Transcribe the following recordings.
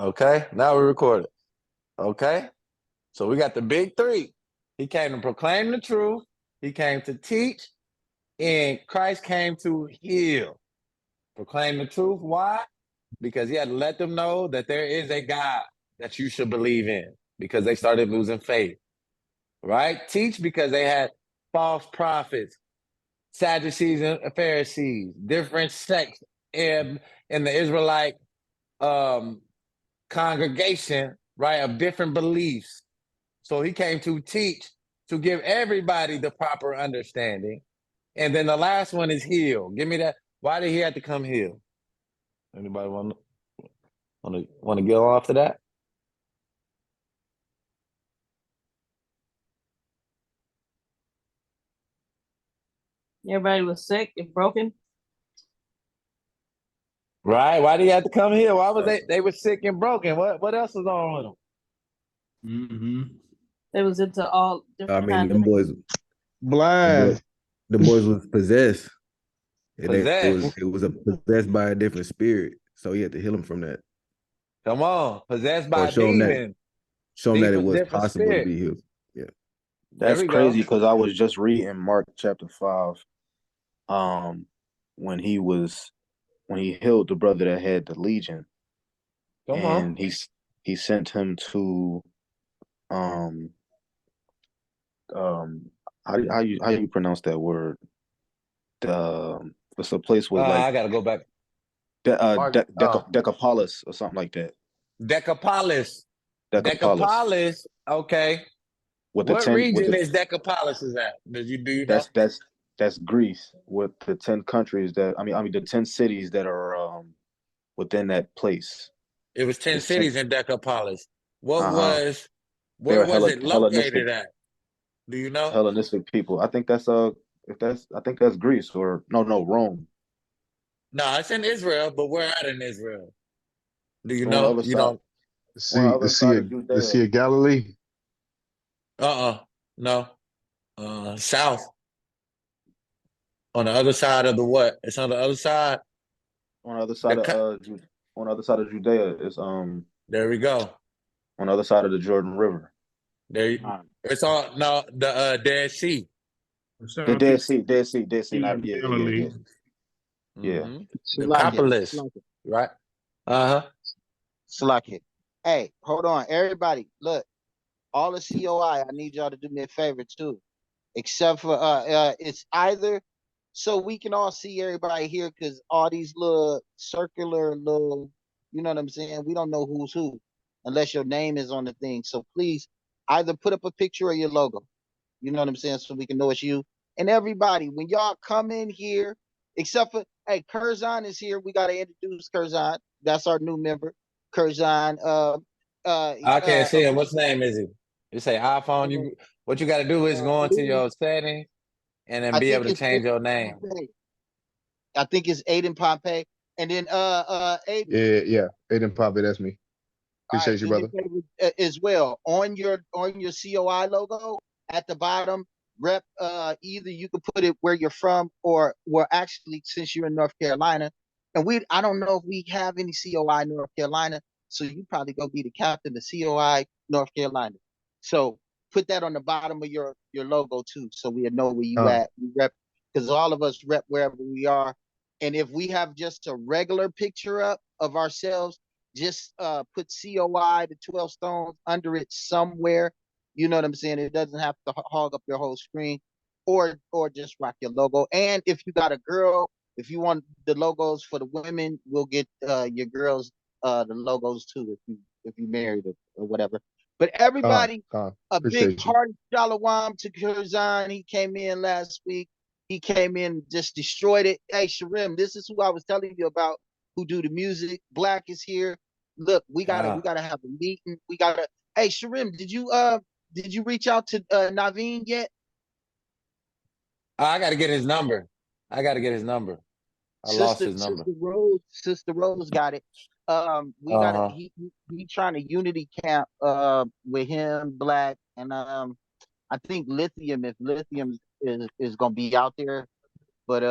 Okay, now we're recording. Okay, so we got the big three. He came to proclaim the truth. He came to teach, and Christ came to heal. Proclaim the truth. Why? Because he had to let them know that there is a God that you should believe in, because they started losing faith. Right? Teach, because they had false prophets, Sadducees and Pharisees, different sects in the Israelite um, congregation, right, of different beliefs. So he came to teach, to give everybody the proper understanding. And then the last one is heal. Give me that. Why did he have to come heal? Anybody want to go off to that? Everybody was sick and broken. Right? Why did he have to come heal? Why was they were sick and broken? What else was on with them? Mm-hmm. They was into all different kinds them of boys, Blind. the boys was possessed. And Possessed. it was possessed by a different spirit. So he had to heal him from that. Come on, possessed Or by demons. show him that it was Different possible to spirit. be healed. Yeah. There That's we crazy go. because I was just reading Mark chapter 5. When he healed the brother that had the legion, Come and on. he sent him to um how you pronounce that word? It's a place with like I gotta go back. Decapolis or something like that. Decapolis. Decapolis Decapolis. Okay. with the What 10 with region the is Decapolis is at? Do you know? that's Greece with the 10 countries that I mean the 10 cities that are within that place. It was 10 It's 10. cities in Decapolis. What Uh-huh. was They're where was it Hellenistic located at? Do you know? Hellenistic people. I think that's I think that's Greece or no Rome. No, it's in Israel, but where at in Israel? Do you On the know? other You side don't on the See, other side of Judea. Sea of Galilee. no. South. On the other side of the what? It's on the other side. On the other The side of on the other side of Judea is There we go. on the other side of the Jordan River. There it's on no the Dead Sea. The Dead Sea, not Galilee. yeah. Mm-hmm. Slack Decapolis. Right? Uh-huh. it. Hey, hold on. Everybody, look. All the COI, I need y'all to do me a favor too. Except for it's either so we can all see everybody here because all these little circular little, you know what I'm saying? We don't know who's who unless your name is on the thing. So please either put up a picture of your logo. You know what I'm saying? So we can know it's you. And everybody, when y'all come in here, except for hey, Curzon is here. We gotta introduce Curzon. That's our new member. Curzon. I can't see him. What's name is he? You say iPhone. What you got to do is go into your settings and then I be able think to it's change your name. I think it's Aiden Pompey. And then Aiden. Yeah. Aiden Poppy, that's me. Appreciate you, brother. As well on your COI logo at the bottom, rep either you could put it where you're from or actually since you're in North Carolina, and I don't know if we have any COI North Carolina, so you probably go be the captain of COI North Carolina. So put that on the bottom of your logo too, so we know where you at. We rep because all of us rep wherever we are, and if we have just a regular picture up of ourselves, just put COI, the 12 stones under it somewhere. You know what I'm saying? It doesn't have to hog up your whole screen, or just rock your logo. And if you got a girl, if you want the logos for the women, we'll get your girls the logos too if you married or whatever. But everybody, a big hearty shalom to Kurzan. He came in last week. He came in, just destroyed it. Hey, Sharim, this is who I was telling you about, who do the music. Black is here. Look, we gotta have a meeting. We gotta. Hey, Sharim, did you reach out to Naveen yet? I got to get his number. I lost his number. Sister Rose got it. We gotta. He trying to unity camp with him, Black, and I think Lithium. If Lithium is gonna be out there, but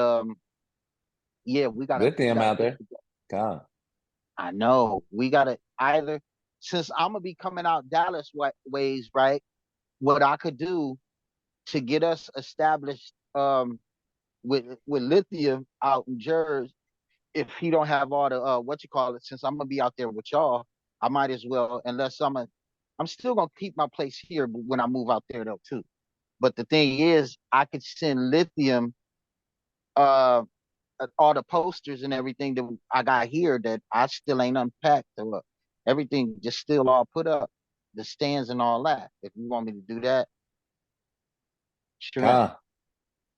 yeah, we gotta Lithium out there. God. I know we gotta either, since I'm gonna be coming out Dallas ways, right? What I could do to get us established with lithium out in Jersey, if he don't have all the what you call it, since I'm gonna be out there with y'all, I might as well, unless I'm still gonna keep my place here when I move out there though too. But the thing is, I could send lithium uh all the posters and everything that I got here that I still ain't unpacked or everything just still all put up, the stands and all that. If you want me to do that, sure. Con.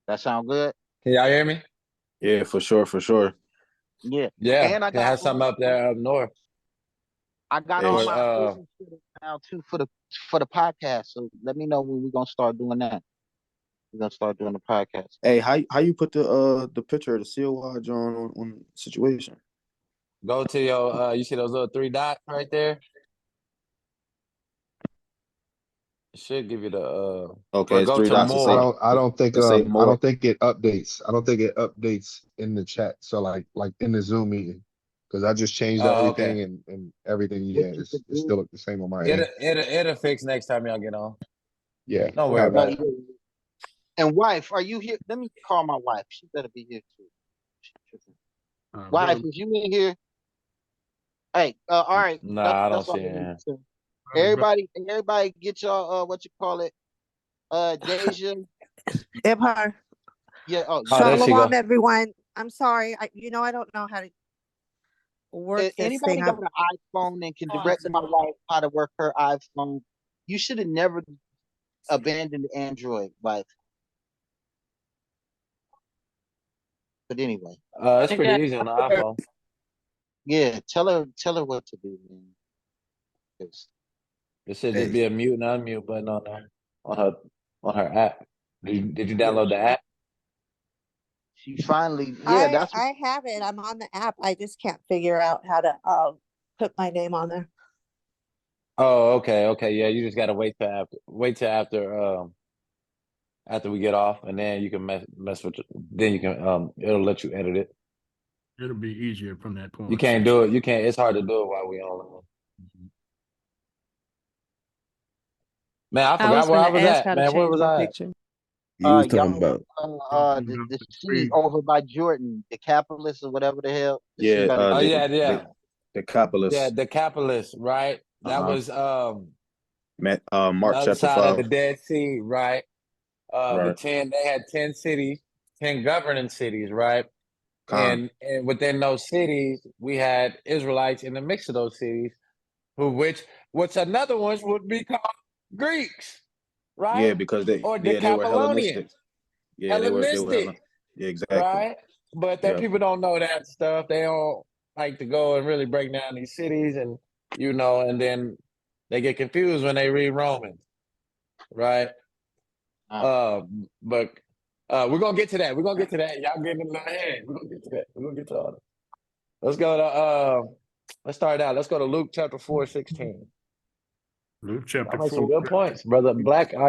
That sound good? Can y'all hear me? Yeah, for sure, for sure. Yeah. Yeah. And I Can got have something up there up north. I got Hey, all Or my equipment set up now too for the podcast. So let me know when we're gonna start doing that. We're gonna start doing the podcast. hey, how you put the picture of the COI John on situation? go to your you see those little 3 dots right there? It should give you the Okay, or it's go three to dots. more. I don't think It say I more. don't think it updates. I don't think it updates in the chat. So like in the Zoom meeting. Because I just changed Oh, okay. everything and everything, What yeah, you it's could do, still look the same on my It'll end. it'll fix next time y'all get on. Yeah. Don't worry about it. yeah. And wife, are you here? Let me call my wife. She better be here too. She tripping. Wife, Brother, is you in here? Hey, all right. Nah, I don't That's all see I need it. to say. brother, Everybody get y'all what you call it? Deja. Empire. Yeah, oh Oh, there she Shalom, go. everyone. I'm sorry. I don't know how to work this anybody thing. got an iPhone and can direct my wife how to work her iPhone? You should have never abandoned Android, wife. But anyway, It's I pretty got easy on the iPhone. yeah, tell her what to do, man. 'Cause It should just Hey, be a mute and unmute button on there on her app. Did you download the app? she finally, yeah, that's I have it. I'm on the app. I just can't figure out how to put my name on there. Oh, okay. Yeah, you just gotta wait till after we get off, and then you can mess with then you can it'll let you edit it. it'll be easier from that You point. can't do it. You can't. It's hard to do it while we on. Man, I I was forgot where I gonna was ask at. how to Man, where change was my I at? picture. You was talking y'all about the C over by Jordan, the capitalist or whatever the hell. The C Yeah, by the Oh yeah, the yeah. capitalist. Decapolis, right? That Uh-huh. was the Mark other chapter side of the 5. Dead Sea, right? Right. They had 10 cities, 10 governing cities, right? Con. And within those cities, we had Israelites in the mix of those cities, which another ones would be called Greeks, Yeah, right? because Or they were Decapolonians, Hellenistic. Yeah, they were Hellenistic, yeah, exactly. right? But that Yeah. people don't know that stuff. They don't like to go and really break down these cities, and and then they get confused when they read Romans, right? But we're gonna get to that. We're gonna get to that. Y'all getting in my head. We're gonna get to that. We're gonna get to all that. Let's go to let's start out. Let's go to Luke chapter 4:16. Luke Y'all chapter make some 4. good points. Brother Black and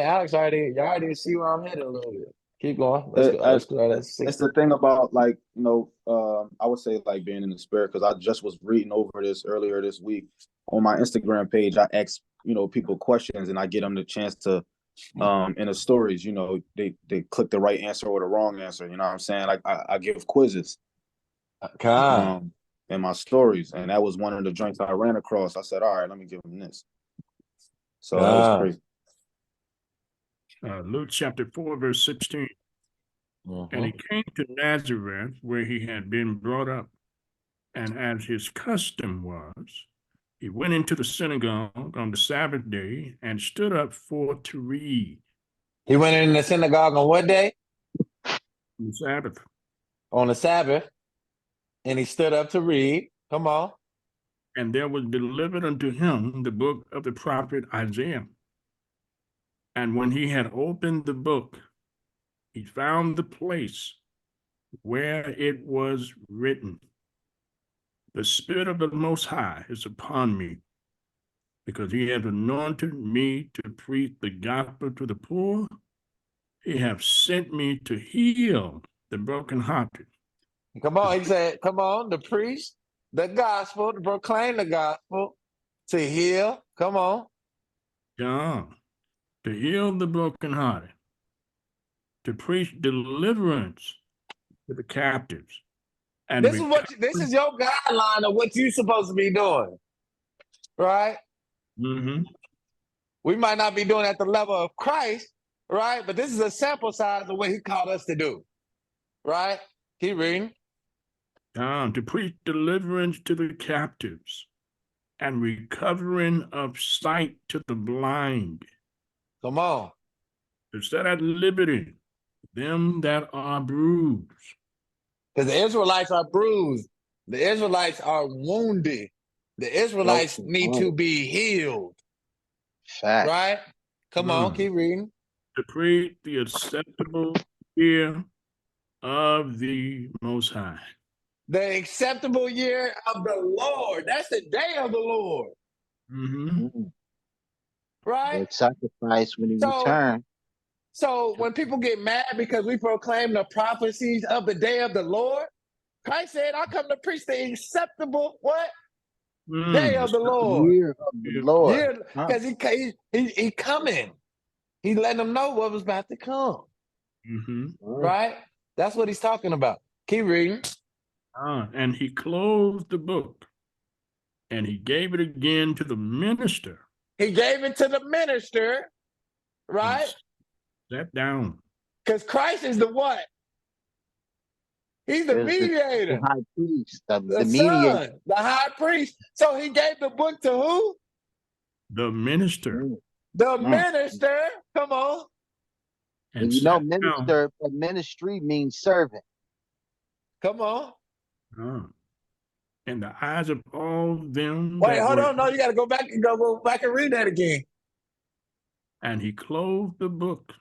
Alex y'all already see where I'm headed a little bit. Keep going. Let's go. Let's go. That's It's 16. the thing about, like, I would say, like, being in the spirit, because I just was reading over this earlier this week on my Instagram page. I ask people questions, and I get them the chance to in the stories, they click the right answer or the wrong answer. You know what I'm saying? Like, I give quizzes Con. in my stories, and that was one of the joints I ran across. I said, all right, let me give them this. So that was Con. crazy. Luke chapter 4, verse 16. And he came to Nazareth, where he had been brought up. And as his custom was, he went into the synagogue on the Sabbath day and stood up for to read. He went in the synagogue on what day? On the Sabbath. On the Sabbath. And he stood up to read. Come on. And there was delivered unto him the book of the prophet Isaiah. And when he had opened the book, he found the place where it was written, "The Spirit of the Most High is upon me, because he hath anointed me to preach the gospel to the poor. He hath sent me to heal the brokenhearted." Come on. He said, come on, the priest the gospel, to proclaim the gospel, to heal. Come on. John, to heal the brokenhearted, to preach deliverance to the captives, and This is your guideline of what you're supposed to be doing. Right? Mhm. We might not be doing at the level of Christ, right? But this is a sample size of what he called us to do. Right? Keep reading. John, to preach deliverance to the captives, and recovering of sight to the blind, Come on. to set at liberty them that are bruised. Because the Israelites are bruised. The Israelites are wounded. The Israelites need to be healed. Fact. Right? Come on, Mm. keep reading. To preach the acceptable year of the Most High. The acceptable year of the Lord. That's the day of the Lord. Mm-hmm. Right? The sacrifice when he So, returned. so when people get mad because we proclaim the prophecies of the day of the Lord, Christ said, I come to preach the acceptable what? Day of the Lord. Year of the Lord. Yeah, Huh. because he coming. He letting them know what was about to come. Mm-hmm. Right? That's what he's talking about. Keep reading. And he closed the book, and he gave it again to the minister. He gave it to the minister, right? Sat down. Because Christ is the what? He's the There's mediator. the high priest, the The mediator. son, the high priest. So he gave the book to who? The minister. The minister. Come on. And you know, minister, ministry means servant. Come on. In the eyes of all them Wait, that hold were, on. No, you got to go back and read that again. and he closed the book,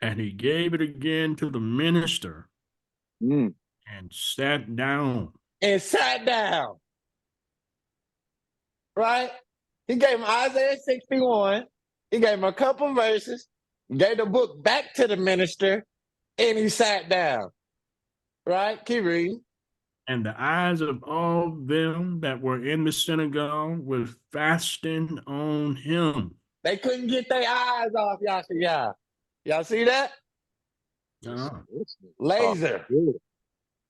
and he gave it again to the minister, and sat down. And sat down. Right? He gave him Isaiah 61. He gave him a couple verses, gave the book back to the minister, and he sat down. Right? Keep reading. And the eyes of all them that were in the synagogue were fasting on him. They couldn't get their eyes off Yahshua. Y'all see that? Laser.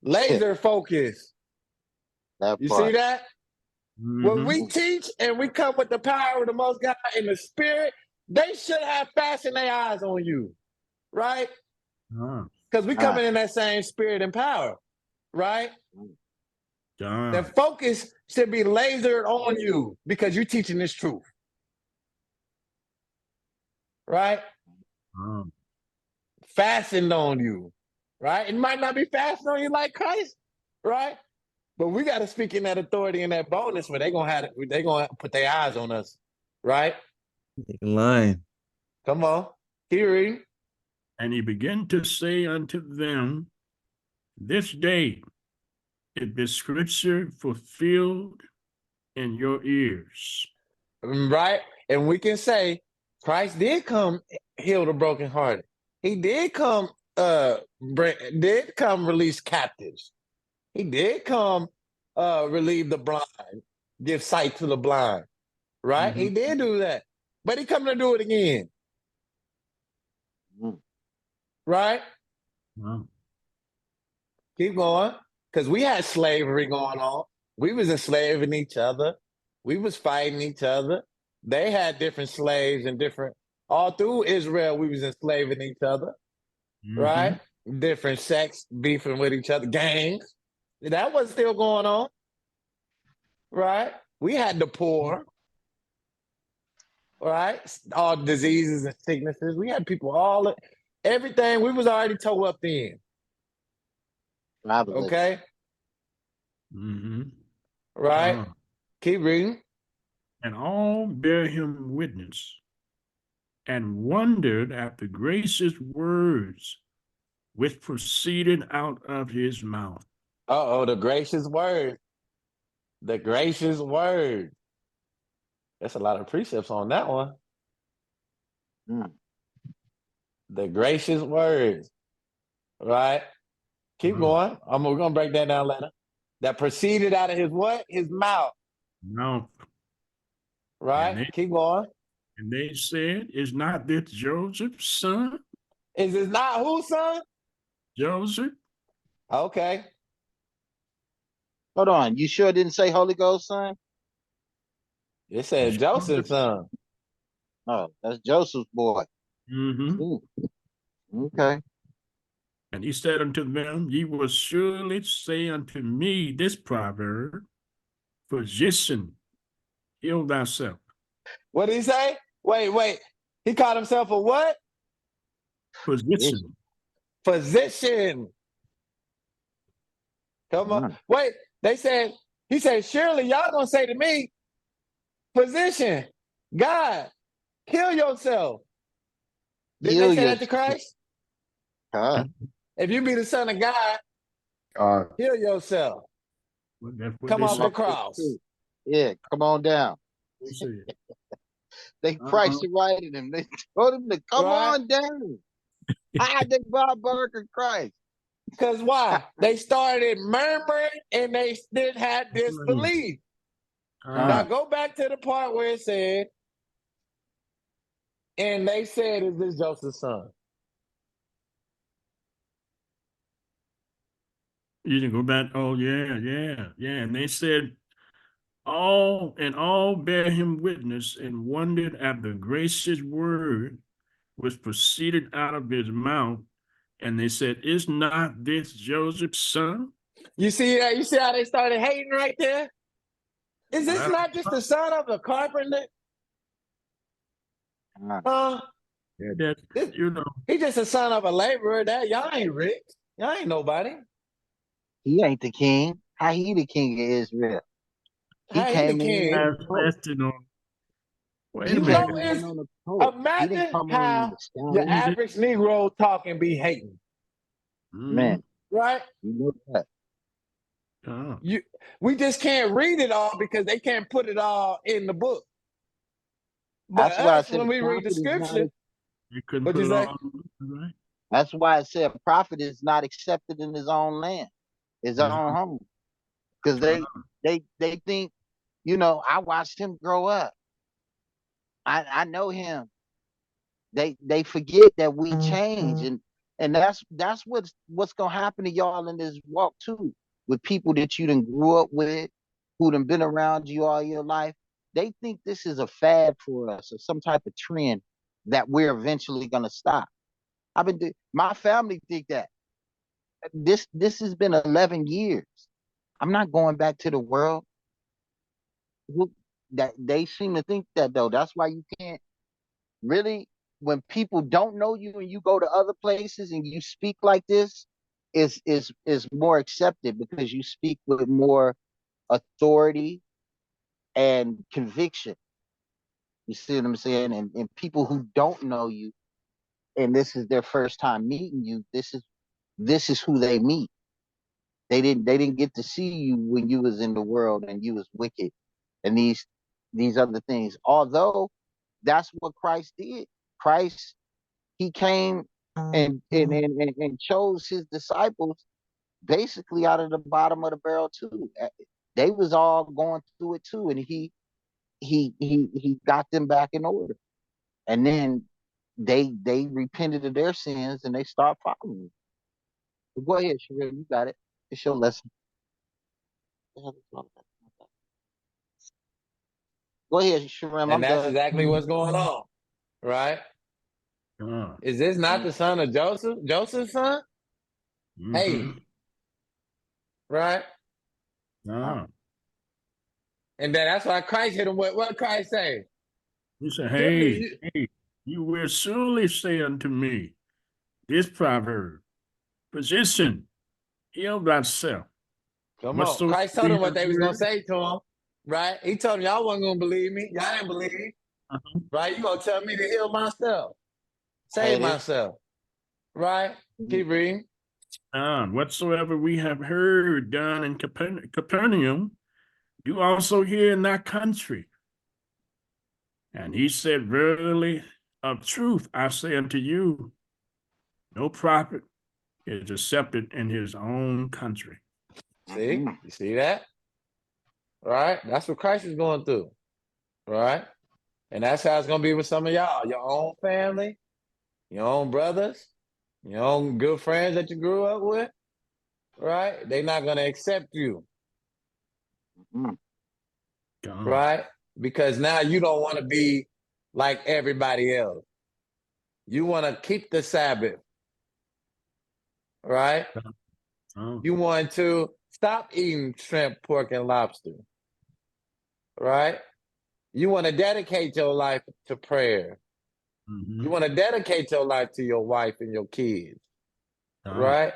Laser focus. You see that? When we teach and we come with the power of the Most God in the Spirit, they should have fastened their eyes on you, right? Because we coming in that same spirit and power, right? The focus should be lasered on you because you're teaching this truth, right? Fastened on you, right? It might not be fastened on you like Christ, right? But we got to speak in that authority and that boldness where they're gonna put their eyes on us, right? Lying. Come on, keep reading. And he began to say unto them, this day is this scripture fulfilled in your ears. Right? And we can say Christ did come heal the brokenhearted. He did come release captives. He did come relieve the blind, give sight to the blind. Right? He did do that. But he coming to do it again. Right? Keep going. Because we had slavery going on. We was enslaving each other. We was fighting each other. They had different slaves and different, all through Israel, we was enslaving each other. Right? Different sects beefing with each other, gangs. That was still going on. Right? We had the poor. Right? All diseases and sicknesses. We had people everything we was already toe up in. Okay? Right? Keep reading. And all bear him witness, and wondered at the gracious words which proceeded out of his mouth. The gracious word. The gracious word. That's a lot of precepts on that one. The gracious word. Right? Keep going. We're going to break that down later. that proceeded out of his what? His mouth. No. Right? Keep going. And they said, is not this Joseph's son? Is this not whose son? Joseph? Okay. Hold on. You sure it didn't say Holy Ghost son? It said Joseph's son. Oh, that's Joseph's boy. Mm-hmm. Ooh, okay. And he said unto them, ye will surely say unto me this proverb, physician, heal thyself. What did he say? Wait. He called himself a what? Physician. Physician. Come on. Mm. Wait, he said, surely y'all gonna say to me, physician, God, heal yourself. Didn't Heal they say your- that to Christ? Huh. If you be the son of God, heal yourself. That's what Come they off the said. cross. Yeah, come on down. They said. They priced it right in him. They told him to come Right. on down. Hide the Bob Barker Christ. Because why? They started murmuring and they still had disbelief. Now go back to the part where it said, and they said, is this Joseph's son? You can go back. Oh, yeah. And they said, all bear him witness and wondered at the gracious word which proceeded out of his mouth. And they said, is not this Joseph's son? You see that? You see how they started hating right there? Is this Well, not just the son of a carpenter? that, you know, He's just a son of a laborer. That y'all ain't rich. Y'all ain't nobody. He ain't the king. How he the king of Israel? He How he came the in king? on the coat. rested on. Wait He a You came know, minute. in it's on the coat. He didn't imagine come on how the your stallion. average Negro talking be hating, Man, right? you know that. We just can't read it all because they can't put it all in the book. But That's why I us, said when a we read prophet the is not. scripture, You couldn't what'd put you it say? all right? That's why I said a prophet is not accepted in his own land, his own home, because they think, you know, I watched him grow up. I know him. They forget that we change, and that's what's gonna happen to y'all in this walk too, with people that you done grew up with, who done been around you all your life. They think this is a fad for us or some type of trend that we're eventually gonna stop. My family think that this has been 11 years. I'm not going back to the world. That they seem to think that though. That's why you can't really, when people don't know you and you go to other places and you speak like this, is more accepted because you speak with more authority and conviction. You see what I'm saying? And people who don't know you and this is their first time meeting you, this is who they meet. They didn't get to see you when you was in the world and you was wicked and these other things. Although that's what Christ did. Christ, he came and chose his disciples basically out of the bottom of the barrel too. They was all going through it too, and he got them back in order. And then they repented of their sins and they start following him. Go ahead, Sherelle, you got it. It's your lesson. Go ahead, Sherelle, And I'm that's done. exactly what's going on, right? Is this not the son of Joseph? Joseph's son? Hey, right? And then that's why Christ hit him with what Christ say? He said, Surely hey, you will surely say unto me this proverb, physician, heal thyself. Come on. Whatsoever Christ told we him what have they was gonna heard. say to him, right? He told them y'all wasn't gonna believe me. Y'all didn't believe, right? You gonna tell me to heal myself, save myself, right? Keep reading. Whatsoever we have heard done in Capernaum, do also here in that country. And he said, verily, of truth, I say unto you, no prophet is accepted in his own country. See, Mhm. you see that? Right? That's what Christ is going through. Right? And that's how it's gonna be with some of y'all, your own family, your own brothers, your own good friends that you grew up with. Right? They're not gonna accept you. Mhm. God. Right? Because now you don't want to be like everybody else. You want to keep the Sabbath, right? Oh. You want to stop eating shrimp, pork, and lobster, right? You want to dedicate your life to prayer. Mhm. You want to dedicate your life to your wife and your kids, God. right?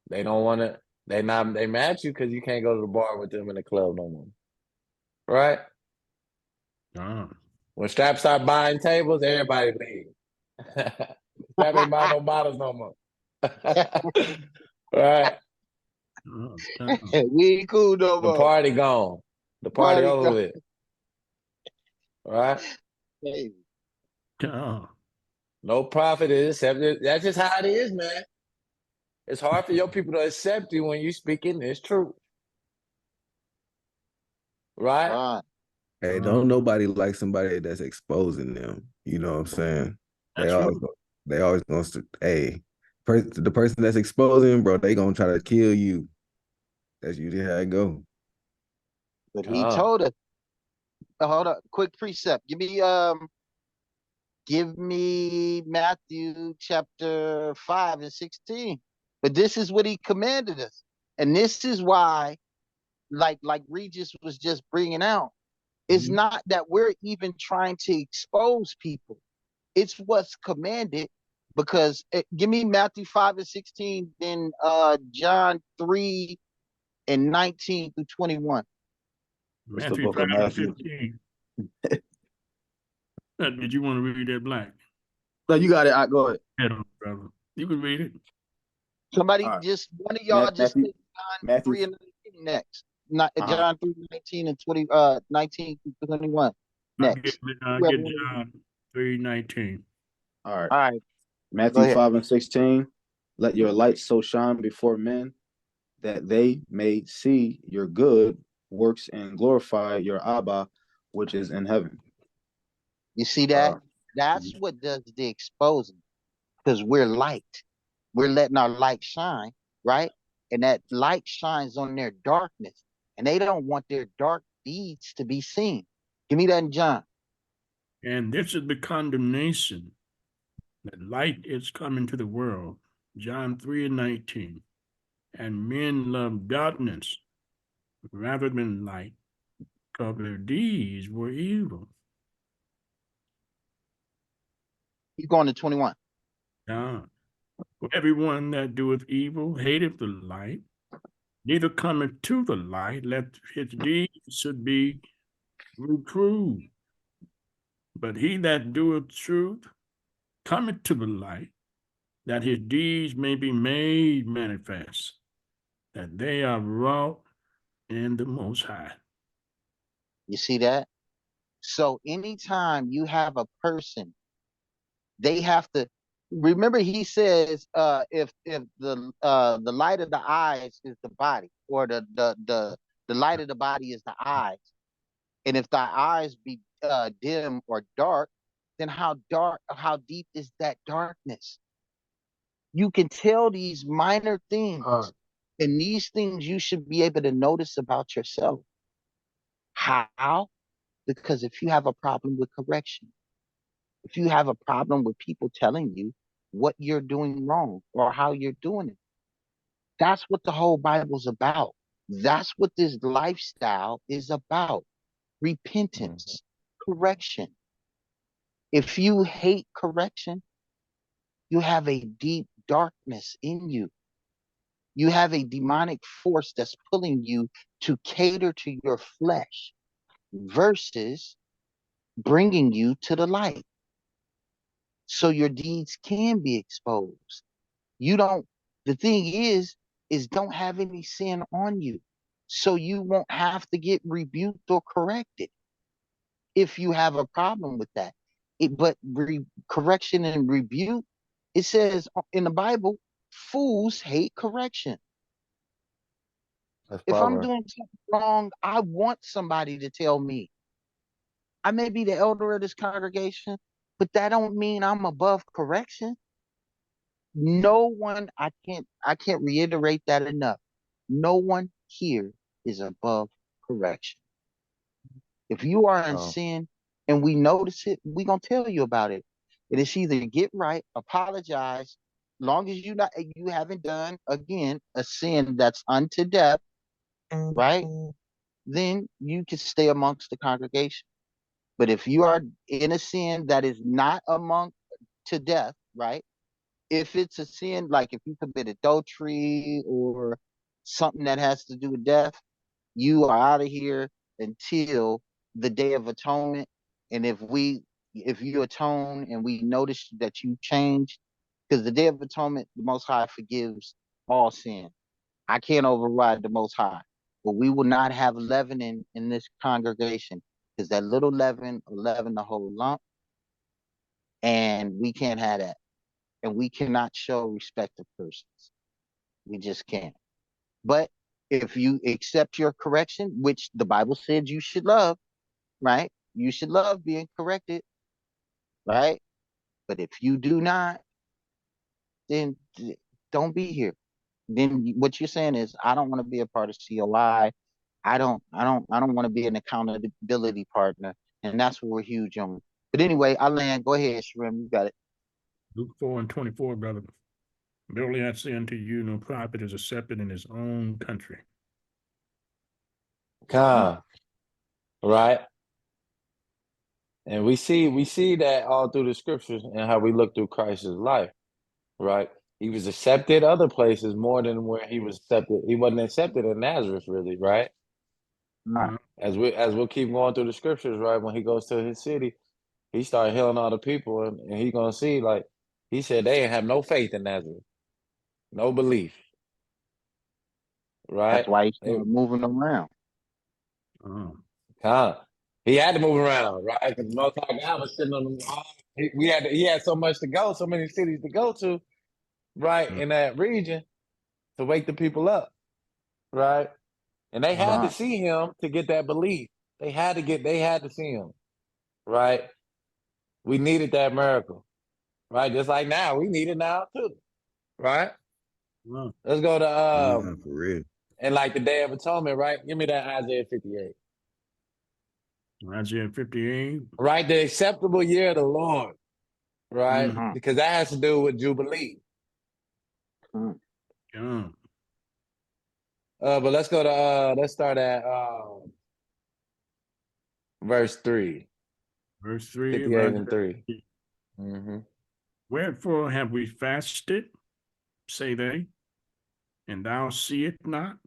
They don't want to. They mad at you because you can't go to the bar with them in the club no more, right? God. When Strap start buying tables, everybody leave. Strap ain't buying no bottles no more. Right? Oh, God. We ain't cool no The more. party gone. The party Party over gone. with. Right? Hey, God. No profit is accepted. That's just how it is, man. It's hard for your people to accept you when you speaking this truth. Right? God. Hey, don't nobody like somebody that's exposing them. You know what I'm saying? They That's always, right. they always gonna. Hey, the person that's exposing, bro, they gonna try to kill you. That's usually how it go. But he Come. told us. Hold up, quick precept. Give me Matthew chapter 5 and 16. But this is what he commanded us. And this is why, like Regis was just bringing out, it's Mhm. not that we're even trying to expose people. It's what's commanded because give me Matthew 5 and 16, then John 3 and 19 through 21. It's the Matthew book 5 of and Matthew. 15. Did you want to read that, Black? No, you got it. I go ahead. Head on, brother. You can read it. Somebody All right. just one of y'all just Matthew, take John Matthew. 3 and 19 next. Not Uh-huh. John 3, 19 and 20 19 to 21 I'll get, next. I'll Whoever get wanna read. John 3:19. All right. All right, go Matthew ahead. 5 and 16. Let your light so shine before men that they may see your good works and glorify your Abba, which is in heaven. You see that? Uh, That's what does the exposing because we're light. We're letting our light shine, right? And that light shines on their darkness, and they don't want their dark deeds to be seen. Give me that in John. And this is the condemnation that light is coming to the world. John 3 and 19. And men love darkness rather than light, because their deeds were evil. Keep going to 21. Now, for everyone that doeth evil hateth the light, neither cometh to the light, lest his deeds should be reproved. But he that doeth truth cometh to the light, that his deeds may be made manifest, that they are wrought in the Most High. You see that? So anytime you have a person, they have to remember he says if the light of the eyes is the body, or the light of the body is the eyes, and if thy eyes be dim or dark, then how deep is that darkness? You can tell these minor things, and these things you should be able to notice about yourself. How? Because if you have a problem with correction, if you have a problem with people telling you what you're doing wrong or how you're doing it, that's what the whole Bible's about. That's what this lifestyle is about. Repentance, correction. If you hate correction, you have a deep darkness in you. You have a demonic force that's pulling you to cater to your flesh versus bringing you to the light so your deeds can be exposed. You don't, the thing is don't have any sin on you. So you won't have to get rebuked or corrected if you have a problem with that. But correction and rebuke, it says in the Bible, fools hate correction. That's If I'm proper. doing something wrong, I want somebody to tell me. I may be the elder of this congregation, but that don't mean I'm above correction. No one, I can't reiterate that enough. No one here is above correction. If you are in Oh, sin and we notice it, we gonna tell you about it. It is either get right, apologize, long as you haven't done again a sin that's unto death, right? Then you can stay amongst the congregation. But if you are in a sin that is not among to death, right? If it's a sin, like if you commit adultery or something that has to do with death, you are out of here until the day of atonement. And if you atone and we notice that you changed, because the day of atonement, the Most High forgives all sin. I can't override the Most High, but we will not have leavening in this congregation because that little leaven will leaven the whole lump, and we can't have that. And we cannot show respect to persons. We just can't. But if you accept your correction, which the Bible said you should love, right? You should love being corrected, right? But if you do not, then don't be here. Then what you're saying is, I don't want to be a part of COI. I don't want to be an accountability partner. And that's what we're huge on. But anyway, I land. Go ahead, Shrim. You got it. Luke 4:24, brother. Verily I say unto you, no prophet is accepted in his own country. God, right? And we see that all through the scriptures and how we look through Christ's life, right? He was accepted other places more than where he was accepted. He wasn't accepted in Nazareth, really, right? Right. As we'll keep going through the scriptures, right? When he goes to his city, he started healing all the people, and he gonna see, like he said, they ain't have no faith in Nazareth, no belief, That's right? why he They started moving around. Oh, kind he had to move around, right? Because most of God was sitting on them. He had so much to go, so many cities to go to, right, mm, in that region to wake the people up, right? And they had wow. to Right. see him to get that belief. They had to see him, right? We needed that miracle, right? Just like now, we need it now too, right? Wow. Let's go to Nah, for real. and like the Day of Atonement, right? Give me that Isaiah 58, Isaiah 58. right? The acceptable year of the Lord, right? Mm, Mm, Because that has to do with Jubilee. mm. yeah. But let's start at verse 3, Verse 3 of 58 Isaiah. and 3. Mm-hmm. Wherefore have we fasted, say they, and thou see it not?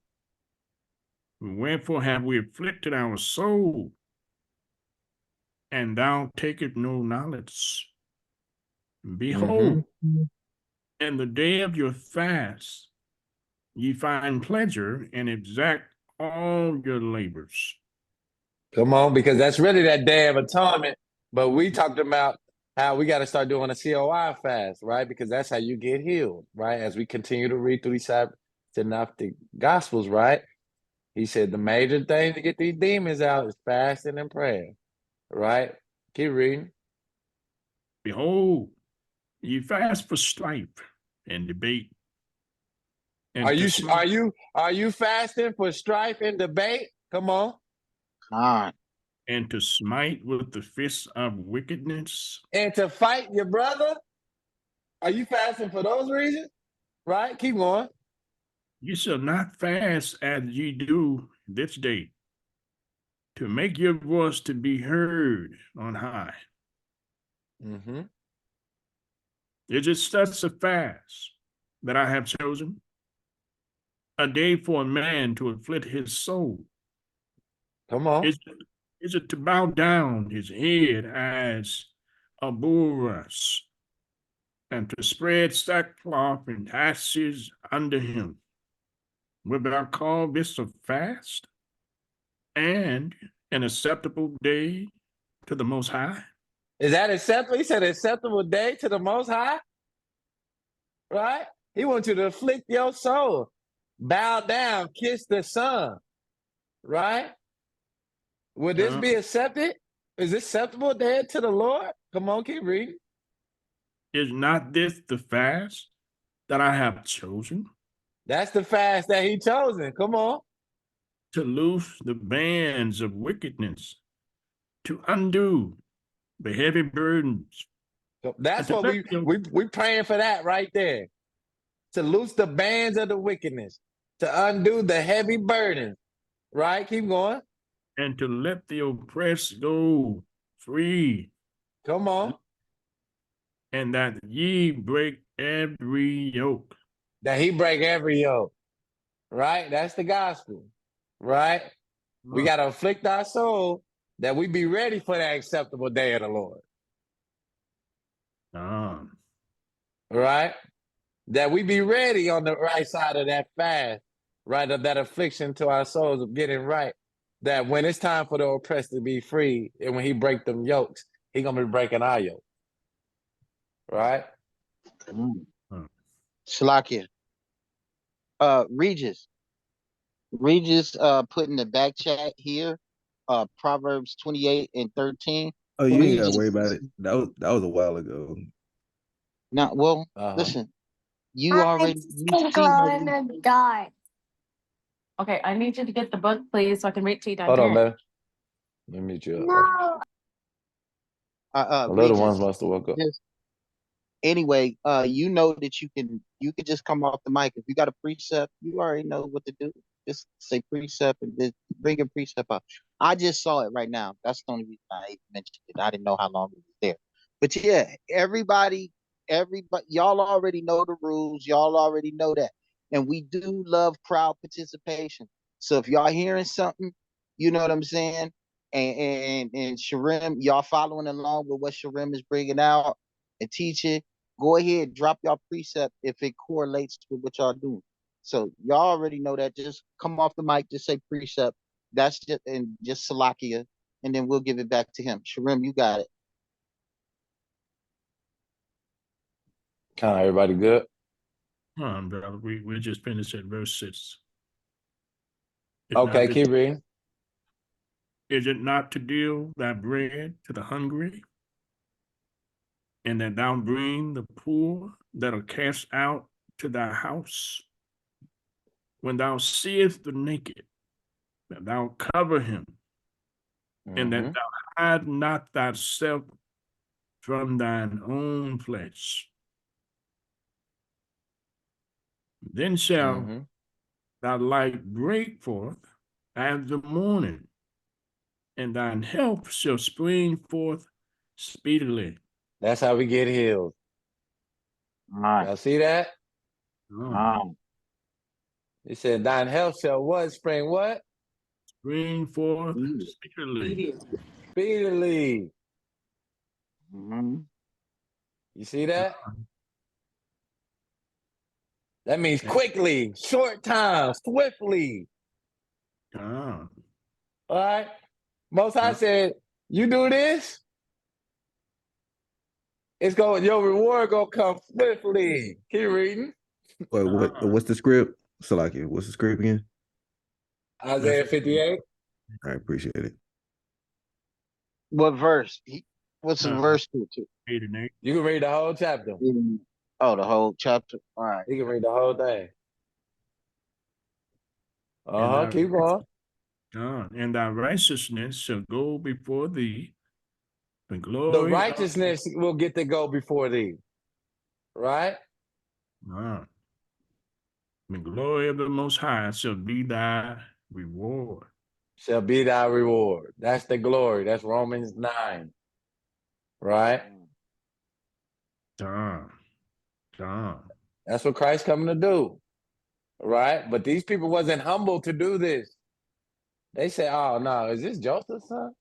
Wherefore have we afflicted our soul, and thou takest no knowledge? Mm-hmm. Behold, in the day of your fast, ye find pleasure and exact all your labors. Come on, because that's really that Day of Atonement. But we talked about how we got to start doing a COI fast, right? Because that's how you get healed, right? As we continue to read through these synoptic gospels, right? He said the major thing to get these demons out is fasting and prayer, right? Keep reading. Behold, ye fast for strife and debate, Are and to you smite fasting for strife and debate? Come on. Con. with the fists of wickedness. And to fight your brother? Are you fasting for those reasons? Right? Keep going. Ye shall not fast as ye do this day, to make your voice to be heard on high. Mm-hmm. Is it such a fast that I have chosen? A day for a man to afflict his soul? Come on. Is it to bow down his head as a bulrush, and to spread sackcloth and ashes under him? Wilt thou call this a fast and an acceptable day to the Most High? Is that acceptable? He said acceptable day to the Most High, right? He wants you to afflict your soul. bow down, kiss the Son, right? Would this be accepted? Is this acceptable there to the Lord? Come on, keep reading. Is not this the fast that I have chosen? That's the fast that he chosen. Come on. To loose the bands of wickedness, to undo the heavy burdens. So that's And to what let we praying for that right there. To loose the bands of the wickedness, to undo the heavy burdens. Right? Keep going. and to let the oppressed go free, Come on. and that ye break every yoke. That he break every yoke. Right? That's the gospel. Right? We got to afflict our soul that we be ready for that acceptable day of the Lord. Right? That we be ready on the right side of that fast, right? Of that affliction to our souls of getting right. That when it's time for the oppressed to be free, and when he break them yokes, he gonna be breaking our yoke. Right? Slakia. Regis. Regis put in the back chat here, Proverbs 28 and 13. Oh, you ain't gotta Regis, worry about it. That was a while ago. now, well, listen, you already you see how we, Okay, I need you to get the book, please, so I can read to you down Hold on, here. man. Let me meet you up. The little ones Regis, must have woke up. just anyway, you know that you can just come off the mic. If you got a precept, you already know what to do. Just say precept and just bring a precept up. I just saw it right now. That's the only reason I even mentioned it. I didn't know how long it was there. But yeah, everybody, y'all already know the rules. Y'all already know that. And we do love crowd participation. So if y'all hearing something, you know what I'm saying? And Sharem, y'all following along with what Sharem is bringing out and teaching, go ahead, drop y'all precept if it correlates with what y'all doing. So y'all already know that. Just come off the mic, just say precept. That's just and just Salakia, and then we'll give it back to him. Sharem, you got it. Kind of everybody good? Brother, we just finished at verse 6. Okay, keep reading. Is it not to deal thy bread to the hungry, and that thou bring the poor that are cast out to thy house? When thou seest the naked, that thou cover him, and that thou hide not thyself from thine own flesh. Then shall thy light break forth as the morning, and thine health shall spring forth speedily. That's how we get healed. Y'all see that? He said, thine health shall what? Spring what? Spring forth speedily. Speedily. You see that? That means quickly, short time, swiftly. All right. Most High said, you do this, your reward gonna come swiftly. Keep reading. What's the script? Salakia, what's the script again? Isaiah 58. I appreciate it. What verse? What's the verse to? 8 and 8. You can read the whole chapter. Oh, the whole chapter. All right. You can read the whole thing. Keep going. And thy righteousness shall go before thee. The The glory righteousness will get to go before thee. Right? the glory of the Most High shall be thy reward. Shall be thy reward. That's the glory. That's Romans 9. Right? That's what Christ's coming to do. Right? But these people wasn't humble to do this. They say, oh, no, is this Joseph's son?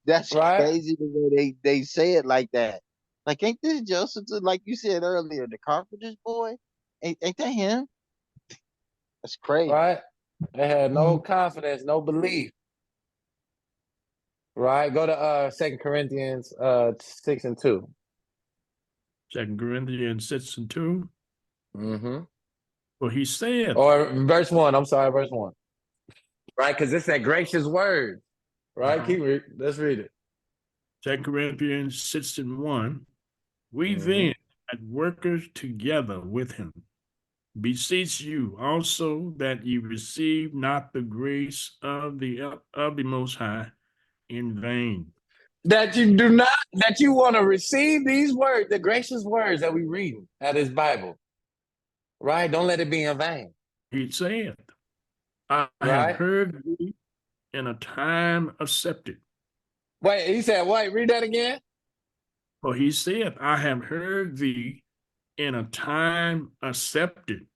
That's right? crazy the way they say it like that. Like, ain't this Joseph, like you said earlier, the carpenter's boy? Ain't that him? That's crazy. Right? They had no confidence, no belief. Right? Go to 2 Corinthians 6 and 2. 2 Corinthians 6 and 2. Mm-hmm. For he said, Or verse 1. I'm sorry, verse 1. Right? Because it's that gracious word. Right? Let's read it. 2 Corinthians 6:1, we Mhm. then, as workers together with him, beseech you also that you receive not the grace of the Most High in vain. That you want to receive these words, the gracious words that we read out of this Bible. Right? Don't let it be in vain. He said, I have Right? heard thee in a time accepted. Wait, he said, wait, read that again. For he said, I have heard thee in a time accepted.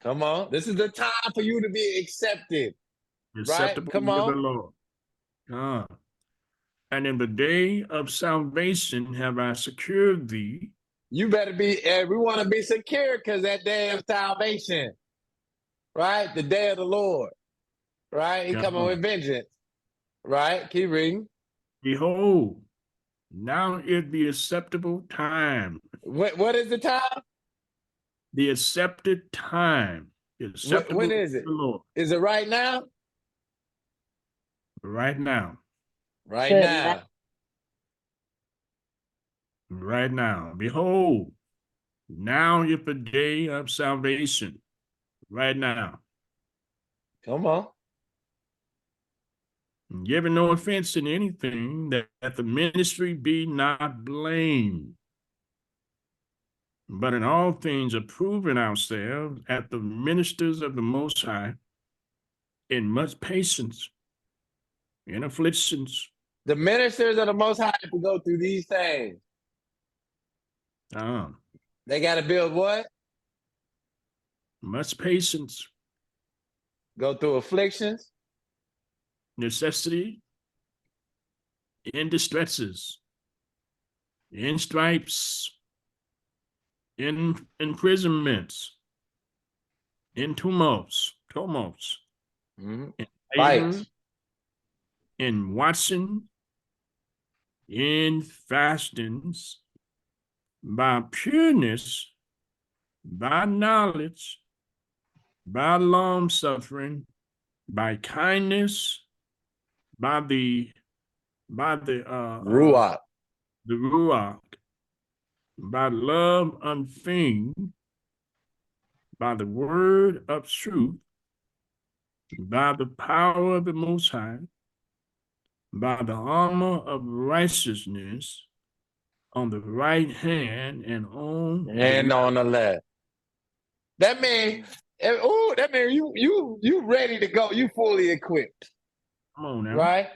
Come on. This is the time for you to be accepted. Right? Acceptable Come to the on. Lord. And in the day of salvation have I secured thee. You better be, we want to be secure because that day of salvation, right? The day of the Lord, right? He coming with vengeance, right? Keep reading. Behold, now is the acceptable time. What is the time? The accepted time. Acceptable When to is it? the Lord. Is it right now? Right now. Right Said now. Right now. Behold, now is the day of salvation. Right now. Come on. Giving no offense in anything, that the ministry be not blamed, but in all things approving ourselves at the ministers of the Most High, in much patience, in afflictions, The ministers of the Most High have to go through these things. They got to build what? much patience, Go through afflictions. necessity, in distresses, in stripes, in imprisonments, in tumults, Mhm. in labor, Fights. in watching, in fastings, by pureness, by knowledge, by long suffering, by kindness, by the Ruach. the Ruach, by love unfeigned, by the word of truth, by the power of the Most High, by the armor of righteousness on the right hand and on And on the left. That means, you ready to go. You fully equipped. come on now. Right?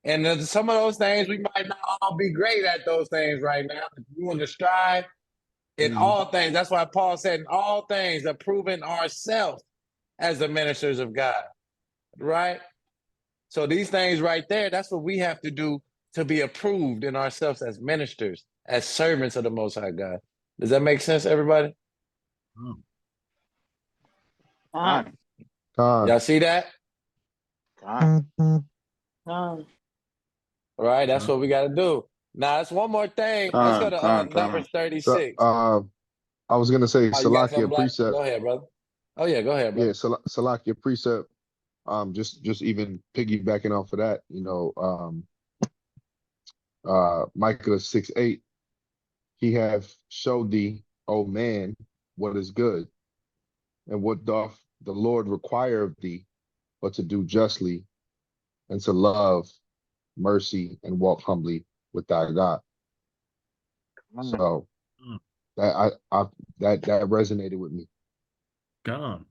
And some of those things, we might not all be great at those things right now. We want to strive in all things. That's why Paul said, in all things, approving ourselves as the ministers of God. Right? So these things right there, that's what we have to do to be approved in ourselves as ministers, as servants of the Most High God. Does that make sense, everybody? Con, Y'all see that? con. Um, All right, that's what we got to do. Now, that's one more thing. Let's go to Numbers So, 36. I was gonna say Oh, you got something, Salakia Black? precept. Go ahead, brother. Oh, yeah, go ahead, Yeah, brother. Salakia precept. Just even piggybacking off of that, Micah 6:8. He have showed thee, O man, what is good, and what doth the Lord require of thee, but to do justly, and to love mercy, and walk humbly with thy God. So that resonated with me. God,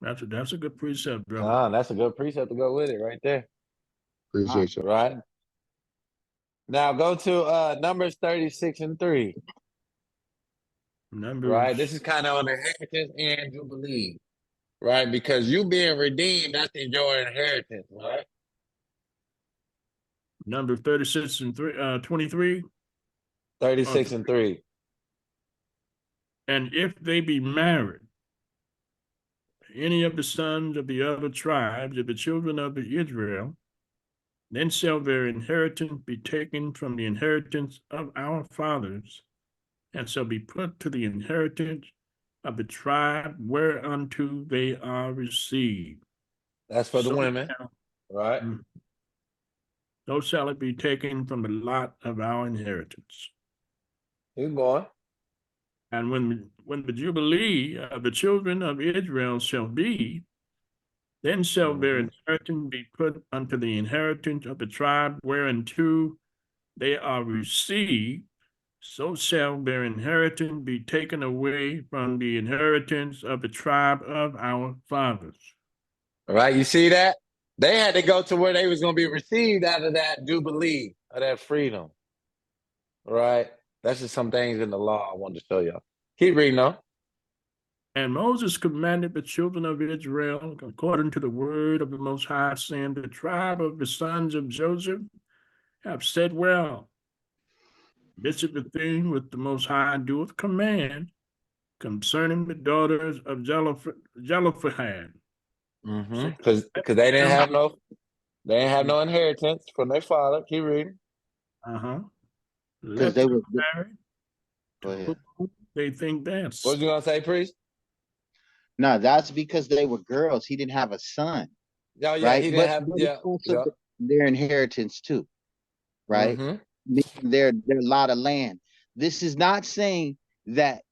that's a good precept, brother. That's a good precept to go with it right there. Appreciate you. Right. Now go to Numbers 36 and 3. Numbers, Right. This is kind of on inheritance and jubilee. Right. Because you being redeemed, that's your inheritance. Right. number 36 and 23. 36 and 3. And if they be married, any of the sons of the other tribes of the children of Israel, then shall their inheritance be taken from the inheritance of our fathers, and shall be put to the inheritance of the tribe whereunto they are received. That's for the So women, shall- right? So shall it be taken from the lot of our inheritance. Keep going. And when the jubilee of the children of Israel shall be, then shall their inheritance be put unto the inheritance of the tribe whereunto they are received. So shall their inheritance be taken away from the inheritance of the tribe of our fathers. All right, you see that? They had to go to where they was going to be received out of that jubilee, of that freedom. All right? That's just some things in the law I wanted to show y'all. Keep reading on. And Moses commanded the children of Israel, according to the word of the Most High, saying, the tribe of the sons of Joseph have said well. This is the thing which the Most High doeth command concerning the daughters of Zelophehad. Because they didn't have no inheritance from their father. Keep reading. Because Let they them were. marry Go to ahead. whom they think What best. was you gonna say, priest? No, that's because they were girls. He didn't have a son, Oh yeah, right? he didn't But have. it's Yeah, also yeah. their inheritance too, right? Their lot of land. This is not saying that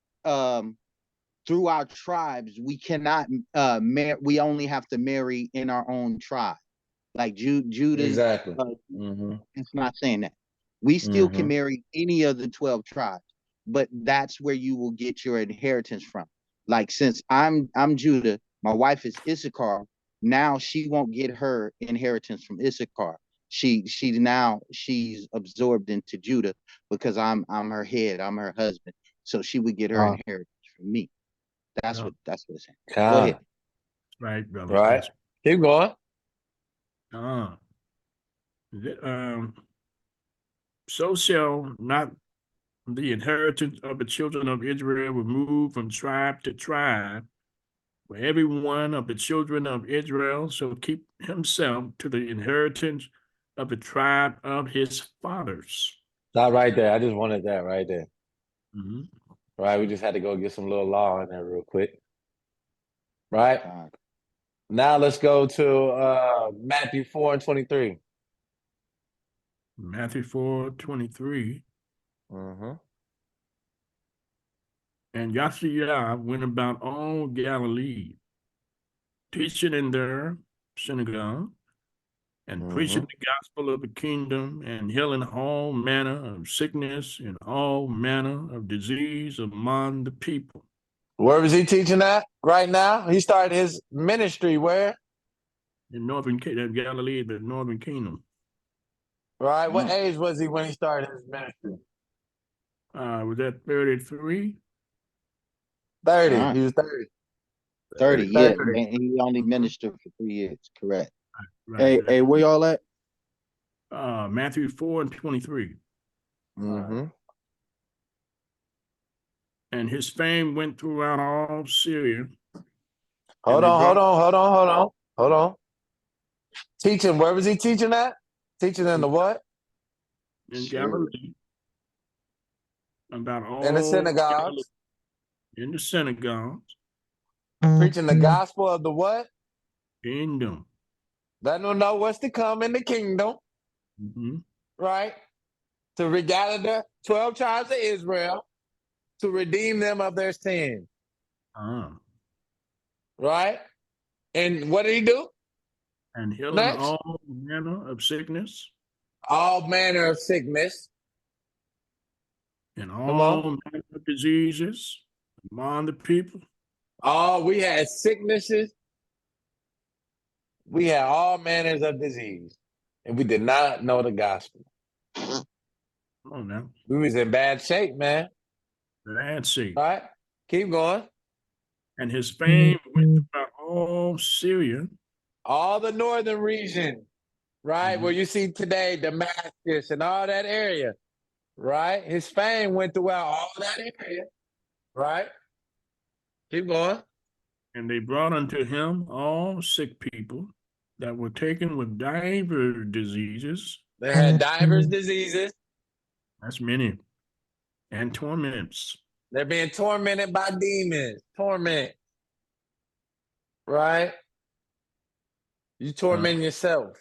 through our tribes we cannot we only have to marry in our own tribe, like Judah. Exactly. It's not saying that. We still can marry any of the 12 tribes, but that's where you will get your inheritance from. Like, since I'm Judah, my wife is Issachar. Now she won't get her inheritance from Issachar. She's absorbed into Judah because I'm her head, I'm her husband. So she would get her inheritance from me. That's what it's saying. Go ahead. Right, brother. Right. Keep going. So shall not the inheritance of the children of Israel remove from tribe to tribe, where every one of the children of Israel shall keep himself to the inheritance of the tribe of his fathers. Not right there. I just wanted that right there. Right. We just had to go get some little law in there real quick. Right. Now let's go to Matthew 4:23. Matthew 4:23. And Yahshua went about all Galilee, teaching in their synagogue, and preaching the gospel of the kingdom, and healing all manner of sickness and all manner of disease among the people. Where was he teaching at right now? He started his ministry where? In northern Galilee, the northern kingdom. Right. What age was he when he started his ministry? Was that 33? 30. He was 30. 30, yeah. 30. And he only ministered for 3 years. Correct. Right. Hey, where y'all at? Matthew 4:23. And his fame went throughout all Syria. Hold on. Teaching, where was he teaching at? Teaching in the what? In Galilee. About all In the synagogues. In the synagogues. Preaching the gospel of the what? Kingdom. Letting them know what's to come in the kingdom. Right? To regather the 12 tribes of Israel, to redeem them of their sins. Right? And what did he do? And healing Next. all manner of sickness. All manner of sickness. And all manner of diseases among the people. We had sicknesses. We had all manners of disease. And we did not know the gospel. Come on now. We was in bad shape, man. Bad shape. Right? Keep going. And his fame went throughout all Syria. All the northern region, right? Where you see today, Damascus and all that area, right? His fame went throughout all that area, right? Keep going. And they brought unto him all sick people that were taken with divers diseases. They had divers diseases. That's many. And torments. They're being tormented by demons. Torment. Right? You tormenting yourself.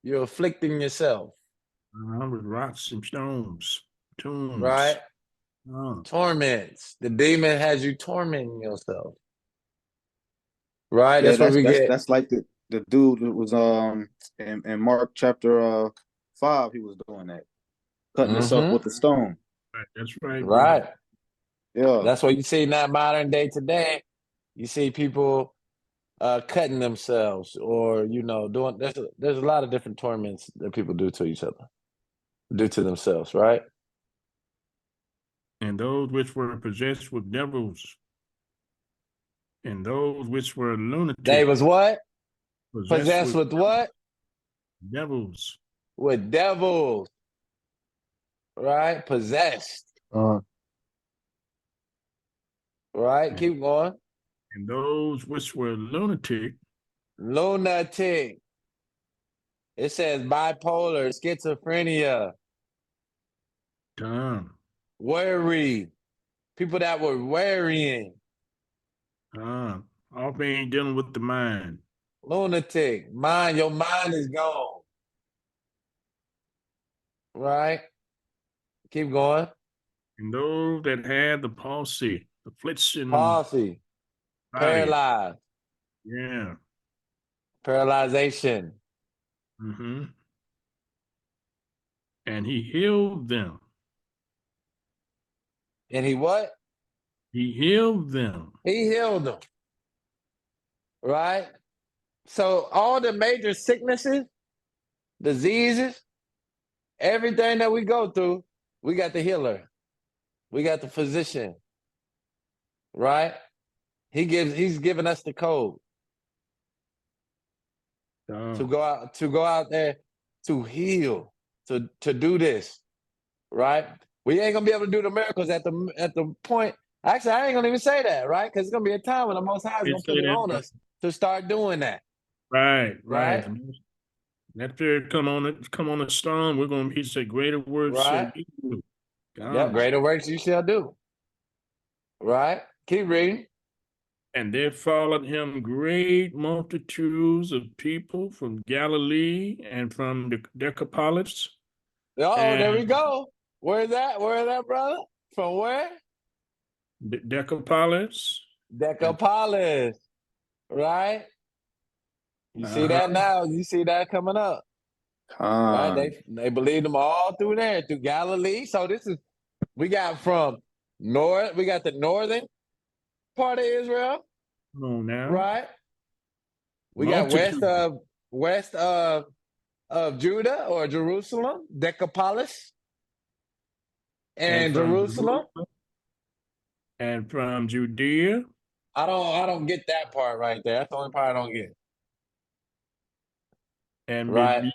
You're afflicting yourself. With rocks and stones, tombs. Right? Torments. The demon has you tormenting yourself. Right? Yeah, That's what we get. that's like the dude that was in Mark chapter 5, he was doing that. Cutting himself with a stone. Right, that's right. Right. Yeah. That's what you see in that modern day today. You see people cutting themselves, or doing. There's a lot of different torments that people do to each other, do to themselves, right? And those which were possessed with devils, and those which were lunatics. They was what? Possessed with what? Devils. With devils. Right? Possessed. Right? Keep going. And those which were lunatic. Lunatic. It says bipolar, schizophrenia. Worry. People that were worrying. All being dealing with the mind. Lunatic. Your mind is gone. Right? Keep going. And those that had the palsy, affliction. Palsy. Paralyzed. Yeah. Paralyzation. And he healed them. And he what? He healed them. He healed them. Right? So all the major sicknesses, diseases, everything that we go through, we got the healer. We got the physician. Right? He's giving us the code. To go out there to heal, to do this. Right? We ain't gonna be able to do the miracles at the point. Actually, I ain't gonna even say that, right? Because it's gonna be a time when the Most High is gonna put it on us to start doing that. Right. That period come on the storm, we're gonna he said greater works shall you do. Yeah, greater works you shall do. Right? Keep reading. And there followed him great multitudes of people from Galilee and from the Decapolis. There we go. Where's that? Where's that, brother? From where? Decapolis. Decapolis. Right? You see that now? You see that coming up. Right? They believed them all through there, through Galilee. So we got from we got the northern part of Israel. Now. Right? We got west of Judah or Jerusalem, Decapolis. And Jerusalem. And from Judea. I don't get that part right there. That's the only part I don't get. And right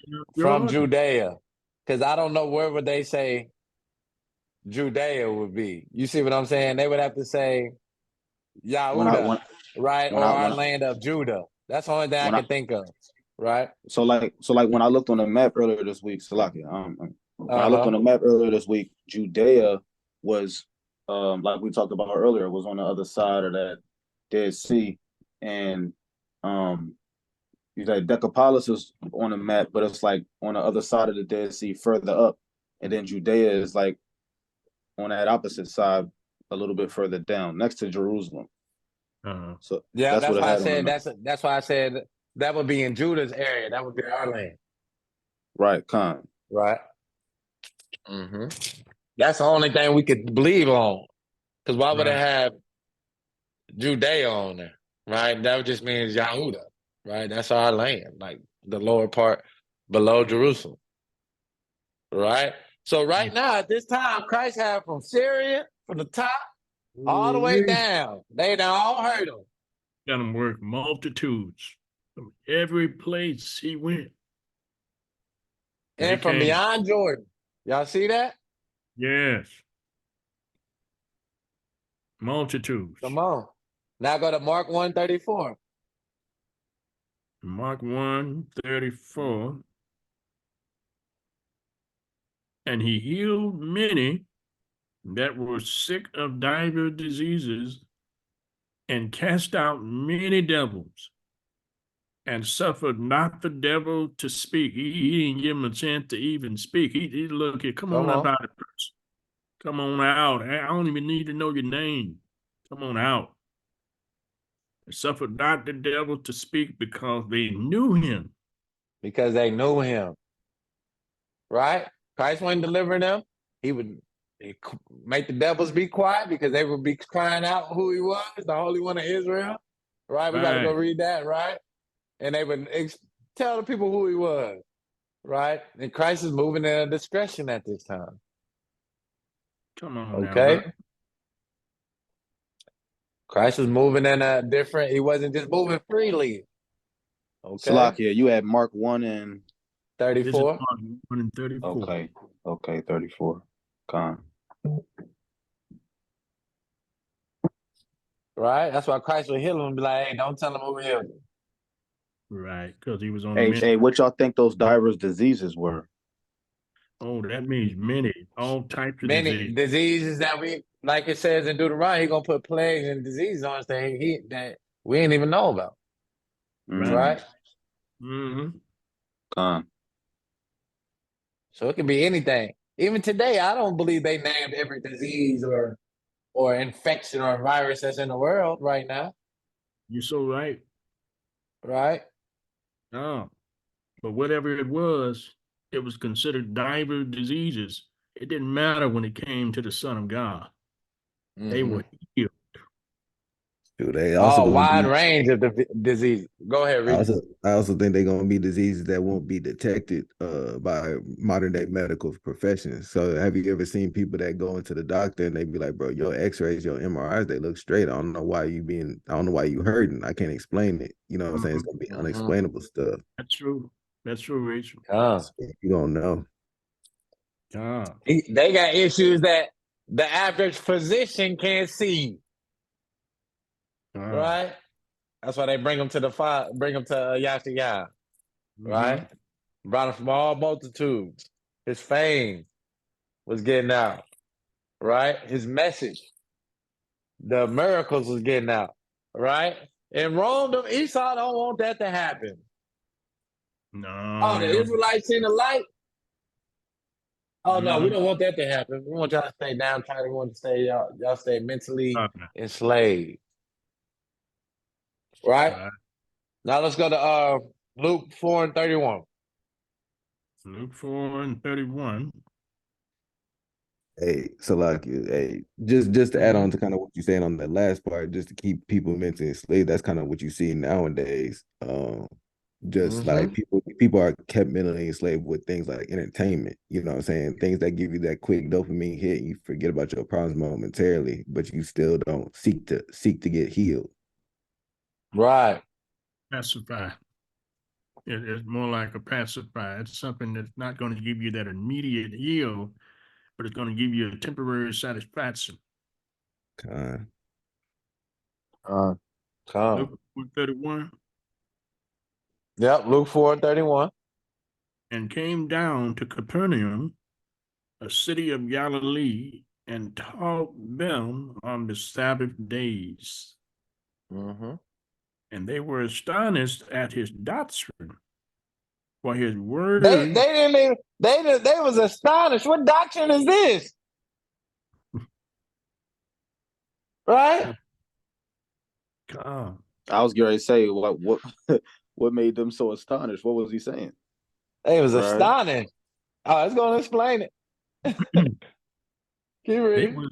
from Judea, because I don't know where would they say Judea would be. You see what I'm saying? They would have to say Yahuda, right, or our land of Judah. That's the only thing I can think of, right? So like when I looked on the map earlier this week, when I looked on the map earlier this week, Judea was like we talked about earlier, was on the other side of that Dead Sea, and you say Decapolis is on the map, but it's like on the other side of the Dead Sea, further up, and then Judea is like on that opposite side, a little bit further down, next to Jerusalem. So yeah, that's why I said that's why I said that would be in Judah's area. That would be our land. Right, Khan. Right. That's the only thing we could believe on. Because why would it have Judea on there? Right? That just means Yahuda. Right? That's our land, like the lower part below Jerusalem. Right? So right now, at this time, Christ had from Syria, from the top, all the way down. They done all heard him. Got him work multitudes from every place he went. And from beyond Jordan. Y'all see that? Yes. Multitudes. Come on. Now go to Mark 1:34. Mark 1:34. And he healed many that were sick of divers diseases, and cast out many devils, and suffered not the devil to speak. He didn't give him a chance to even speak. He look here, come on Come up on. out of person. Come on out. I don't even need to know your name. Come on out. And suffered not the devil to speak because they knew him. Because they knew him. Right? Christ wouldn't deliver them. He would make the devils be quiet because they would be crying out who he was, the Holy One of Israel. Right? We got to go Right. read that, right? And they would tell the people who he was. Right? And Christ is moving in a discretion at this time. Come on now, Okay? brother. Christ was moving in a different, he wasn't just moving freely. Okay? Salakia, you had Mark 1 and 34. This is Mark 1 and 34. okay, 34. Con. Right? That's why Christ would heal him and be like, hey, don't tell him who he is. Right, because he was on Hey, many. hey, what y'all think those divers diseases were? Oh, that means many, all types of Many disease. diseases that we, like it says in Deuteronomy, he's going to put plagues and diseases on us that we didn't even know about. Right? Mm-hmm. Con. So it can be anything. Even today, I don't believe they named every disease or infection or virus that's in the world right now. You're so right. Right? No. But whatever it was considered divers diseases. It didn't matter when it came to the Son of God. They were healed. Dude, they also Oh, gonna wide be. range of the disease. Go ahead, I read. also think they're gonna be diseases that won't be detected by modern day medical professions. So have you ever seen people that go into the doctor and they be like, bro, your x-rays, your MRIs, they look straight. I don't know why you hurting. I can't explain it. You know what I'm saying? It's gonna be unexplainable stuff. That's true. That's true, Rachel. You don't know. They got issues that the average physician can't see. Right? That's why they bring them to Yashiyah. Right? Brought him from all multitudes. His fame was getting out. Right? His message, the miracles was getting out. Right? In Rome, Esau don't want that to happen. No. Oh, the Israelites seen the light? Oh no, we don't want that to happen. We want y'all to stay downtrodden. We want to stay y'all stay mentally enslaved. Right? Now let's go to Luke 4 and 31. Luke 4 and 31. Hey, so like, hey, just to add on to kind of what you're saying on that last part, just to keep people mentally enslaved, that's kind of what you see nowadays. Just like people are kept mentally enslaved with things like entertainment, you know what I'm saying? Things that give you that quick dopamine hit, you forget about your problems momentarily, but you still don't seek to get healed. Right. Pacify. It's more like a pacifier. It's something that's not going to give you that immediate heal, but it's going to give you a temporary satisfaction. Luke 31. Yep, Luke 4 and 31. And came down to Capernaum, a city of Galilee, and taught them on the Sabbath days. And they were astonished at his doctrine, for his word. They was astonished. What doctrine is this? Right? I was going to say what made them so astonished? What was he saying? They was astonished. Oh, it's going to explain it. Keep reading.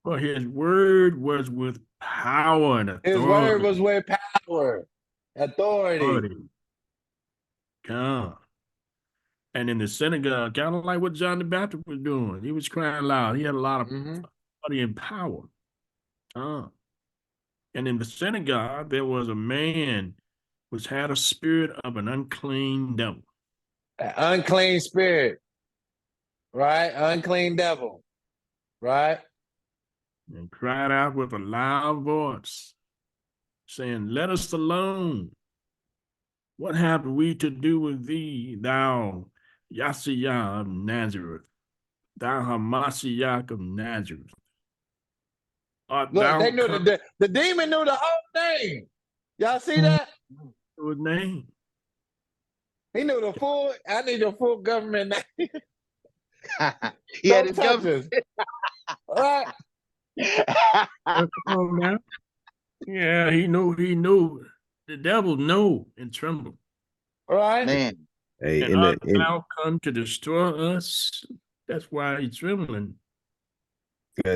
For his word was with power and authority. His word was with power, authority. God. And in the synagogue, kind of like what John the Baptist was doing. He was crying loud. He had a lot of authority and power. And in the synagogue, there was a man which had a spirit of an unclean devil. An unclean spirit. Right? Unclean devil. Right? And cried out with a loud voice, saying, let us alone. What have we to do with thee, thou Yahshua of Nazareth? thou Hamashiach of Nazareth? Art Look, thou they knew come the demon knew the whole thing. Y'all see that? to his name? He knew the full. I need the full government name. He had Don't his touch government. us. All right. Come on now. Yeah, he knew. The devil know and tremble. All right. Man, Hey, And art thou come to destroy us? That's why he's trembling.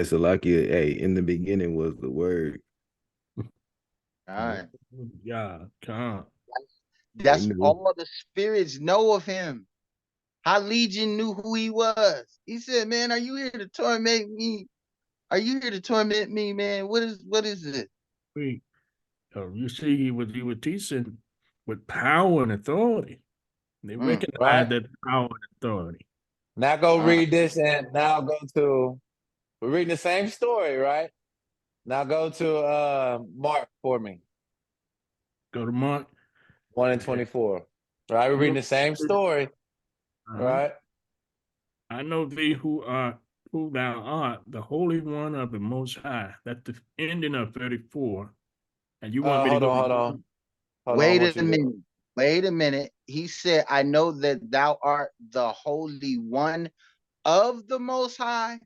so like hey, in the beginning was the word. all right. Yeah, come. That's knew. all the spirits know of him. How Legion knew who he was. He said, "Man, are you here to torment me? Are you here to torment me, man? What is it?" We, you see, he was teaching with power and authority. They Mm. recognize Right. that power and authority. Now go read this, and now go to. We're reading the same story, right? Now go to Mark for me. Go to Mark. 1:24. Right, we're reading the same story, right? I know thee who thou art, the Holy One of the Most High. That's the ending of 34. And you want me to Hold go? on. Hold on. I Wait want a you to. minute. Wait a minute. He said, "I know that thou art the Holy One of the Most High,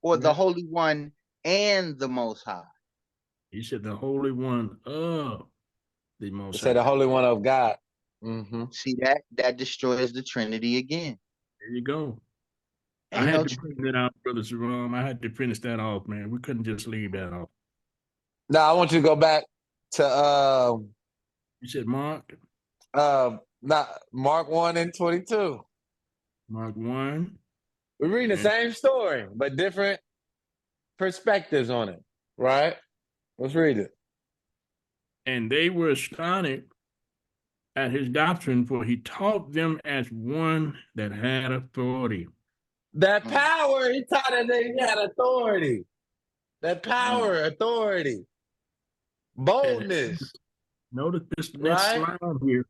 or the Holy One and the Most High." He said the Holy One of the Most Say High. the Holy One of God. Mm-hmm. See that destroys the Trinity again. There you go. I Ain't no had to Trinity. print that out, Brother Jerome. I had to finish that off, man. We couldn't just leave that off. Now I want you to go back to You said Mark? not Mark 1:22. Mark 1. We're reading the same story, but different perspectives on it, right? Let's read it. And they were astonished at his doctrine, for he taught them as one that had authority. That power, he taught us that he had authority. That power, authority, boldness, Notice this next right? slide here.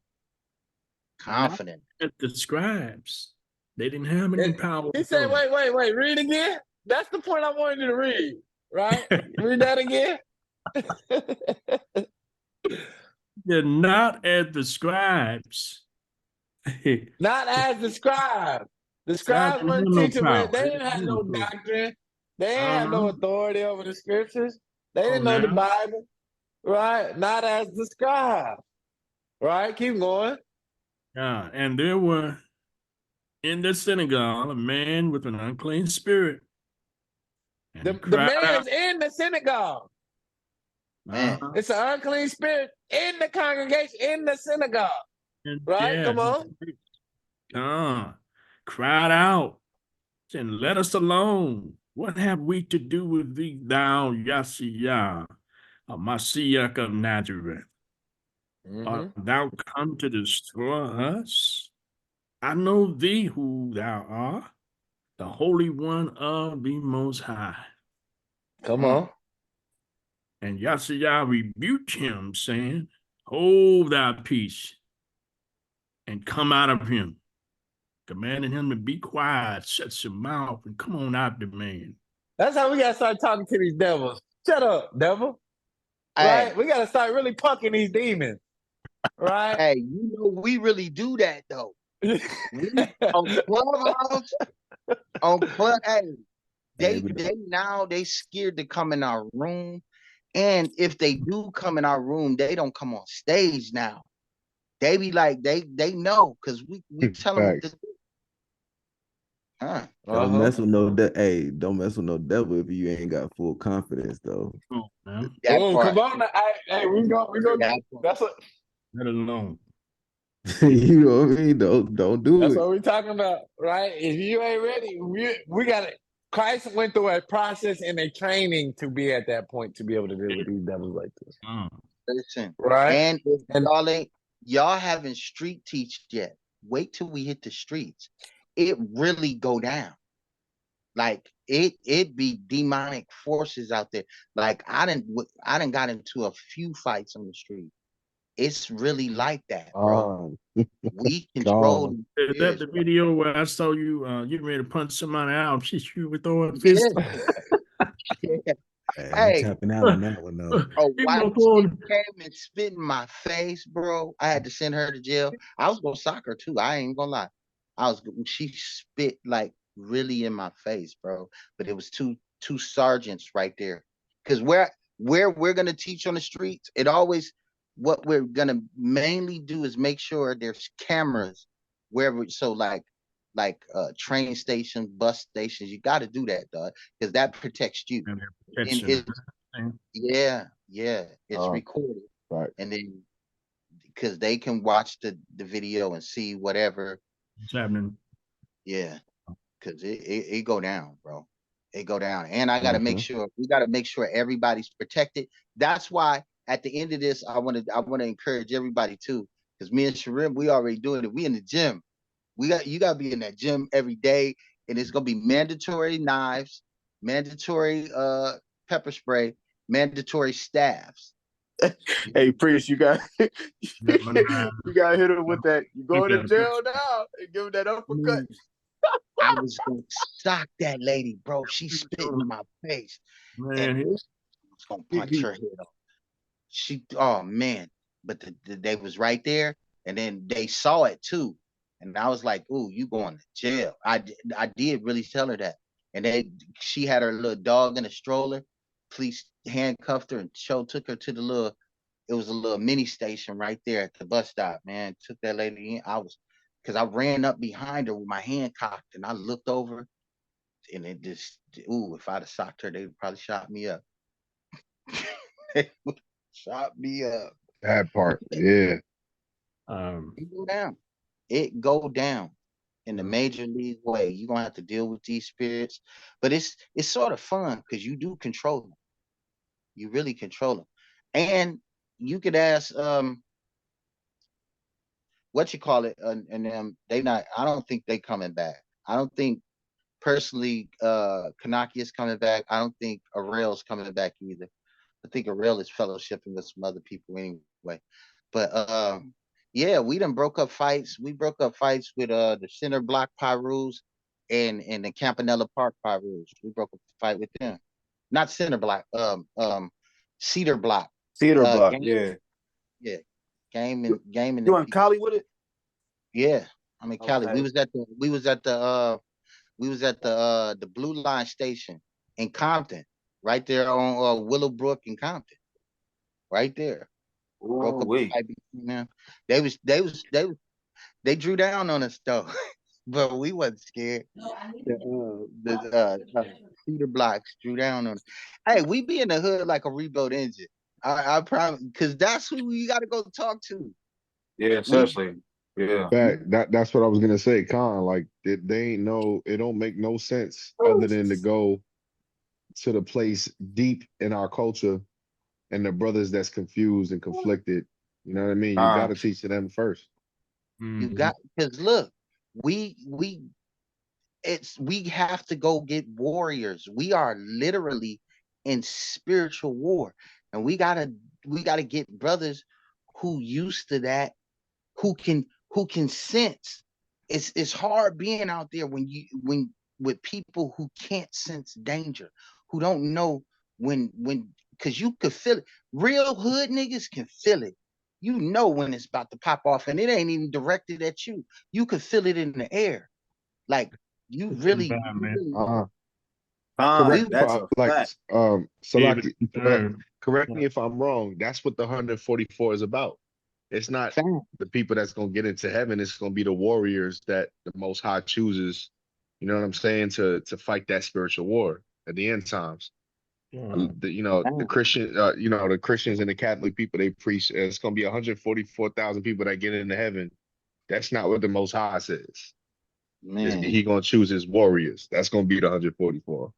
Confident. At the scribes, they didn't have any power. He said, wait, read again. That's the point I wanted you to read, right? Read that again. They're not as the scribes. Not as the scribes. The scribes Didn't have weren't no teaching power. with, they didn't have no doctrine. They didn't have no Uh-huh. authority over the scriptures. They Oh, didn't know the now. Bible, right? Not as the scribes, right? Keep going. Yeah, and there were in the synagogue a man with an unclean spirit. And he The cried out. man's in the synagogue. Man. It's an unclean spirit in the congregation, in the synagogue, And right? yeah, Come on. cried out, saying, "Let us alone. What have we to do with thee, thou Yahshua, a Mashiach of Nazareth? Art thou come to destroy us? I know thee who thou art, the Holy One of the Most High." Come on. And Yahshua rebuked him, saying, "Hold thy peace and come out of him," commanding him to be quiet, shut your mouth, and come on out the man. That's how we gotta start talking to these devils. Shut up, devil. Hey, Right? We gotta start really punking these demons. Right? hey, we really do that though. We on Clubhouse, hey, they scared to come in our room. And if they do come in our room, they don't come on stage now. They be like, they know, because we tell them what to do. Don't mess with no don't mess with no devil if you ain't got full confidence though. Oh, man. Oh, come on. Hey, we go. That's what. Let it alone. You know what I mean? Don't do That's it. what we're talking about, right? If you ain't ready, we got it. Christ went through a process and a training to be at that point to be able to deal with these devils like this. Listen, right? And if y'all haven't street teached yet, wait till we hit the streets. It really go down. Like it be demonic forces out there. Like I didn't got into a few fights on the street. it's really like that, bro. We control Gone. the Is that spirits, the bro. video where I saw you getting ready to punch somebody out? You were throwing Yeah. fists. Yeah. Hey, I'm Hey, tapping out on that one though. bro, He why was she throwing. came and spit in my face, bro? I had to send her to jail. I was gonna sock her too. I ain't gonna lie. She spit like really in my face, bro. But it was two sergeants right there. Cause where we're gonna teach on the streets, it always what we're gonna mainly do is make sure there's cameras wherever. So like train stations, bus stations, you got to do that, dog, because that protects you. And their And protection. it's yeah, it's Oh, recorded, right. and then because they can watch the video and see whatever. What's happening? Yeah, because it go down, bro. It go down, and I got to make sure we got to make sure everybody's protected. That's why at the end of this, I want to encourage everybody too, because me and Sharim, we already doing it. We in the gym. You got to be in that gym every day, and it's gonna be mandatory knives, mandatory pepper spray, mandatory staffs. Hey, Priest, you got Yeah, man, you got to hit him with that. You look going to at it. jail now and give him that uppercut. I was gonna sock that lady, bro. She spit in my face, and Man, I was gonna punch her head off. Oh man, but they was right there, and then they saw it too, and I was like, "Ooh, you going to jail?" I did really tell her that, and she had her little dog in a stroller. Police handcuffed her and took her to the little. It was a little mini station right there at the bus stop. Man, took that lady in. Because I ran up behind her with my hand cocked, and I looked over, and it just, ooh, if I'd have socked her, they'd probably shot me up. They would shot me up. That part. Yeah. It go down. It go down in the major league way. You're gonna have to deal with these spirits, but it's sort of fun because you do control them. You really control them, and you could ask what you call it, and they not. I don't think they coming back. I don't think personally Kanaki is coming back. I don't think Arel's coming back either. I think Arel is fellowshipping with some other people anyway. But yeah, we done broke up fights. We broke up fights with the Center Block Pyrus and the Campanella Park Pyrus. We broke up a fight with them. Not Center Block, Cedar Block. Cedar block, Game, yeah. yeah. Game and You them on people. Cali with it? Yeah. I'm in Cali. Okay. We was at the Blue Line station in Compton, right there on Willowbrook and Compton, right there. Broke Ooh, up a wait. fight between them. They drew down on us though, but we wasn't scared. The Cedar Blocks drew down on us. Hey, we be in the hood like a rebuilt engine. I promise, because that's who we got to go talk to. Yeah, We seriously. Yeah. Fact. That's what I was gonna say, Con. Like they ain't no, it don't make no sense other than to go to the place deep in our culture and the brothers that's confused and conflicted. You know what I mean? You got to teach them first. You got, because look, we we have to go get warriors. We are literally in spiritual war, and we gotta get brothers who used to that, who can sense. It's hard being out there when with people who can't sense danger, who don't know when because you could feel it. Real hood niggas can feel it. You know when it's about to pop off, and it ain't even directed at you. You could feel it in the air. Like you really, Correct if that's I a like fact. Salaki, correct me if I'm wrong. That's what the 144 is about. It's not the people that's gonna get into heaven, it's gonna be the warriors that the most high chooses, you know what I'm saying, to fight that spiritual war at the end times. The Christian, the Christians and the Catholic people, they preach it's gonna be 144,000 people that get into heaven. That's not what the most high says. man. He gonna choose his warriors. That's gonna be the 144.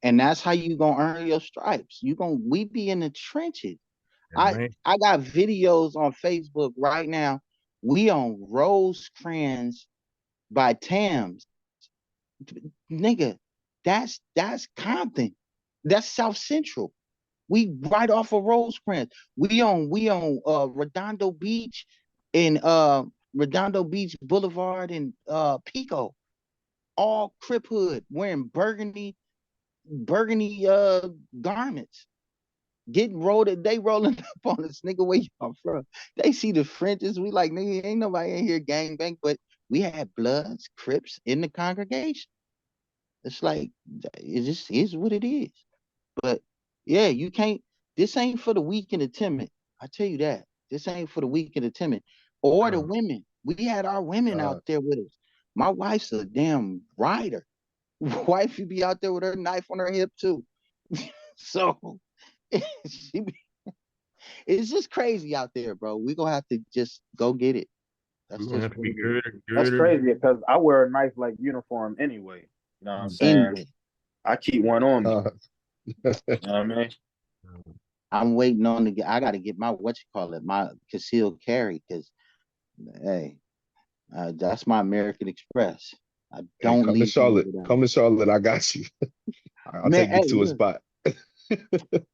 And that's how you gonna earn your stripes. We be in the trenches. Yeah, I got videos on Facebook right now. We on Rosecrans by Tams. Nigga, that's Compton. That's South Central. We right off of Rosecrans. We on Redondo Beach in Redondo Beach Boulevard in Pico. All Crip hood wearing burgundy garments. Getting rolled, they rolling up on us, nigga. Where y'all from? They see the Frenches. We like, nigga, ain't nobody in here gang bang, but we had Bloods, Crips in the congregation. It's like it just is what it is. But yeah, you can't. This ain't for the weak and the timid. I tell you that. This ain't for the weak and the timid, or the women. We had our women out there with us. My wife's a damn rider. Wifey be out there with her knife on her hip too. So she be, it's just crazy out there, bro. We gonna have to just go get it. That's We're gonna just have to what be it is. girded, That's girded. crazy because I wear a knife like uniform anyway. You know what I'm saying? Anyway, I keep one on me. Uh, You know what I mean? I'm waiting on to get. I got to get my my concealed carry, because hey, that's my American Express. I hey, don't come to leave home Charlotte. without. Come to Charlotte. I got you. I'll Man, take you hey, to a look, spot.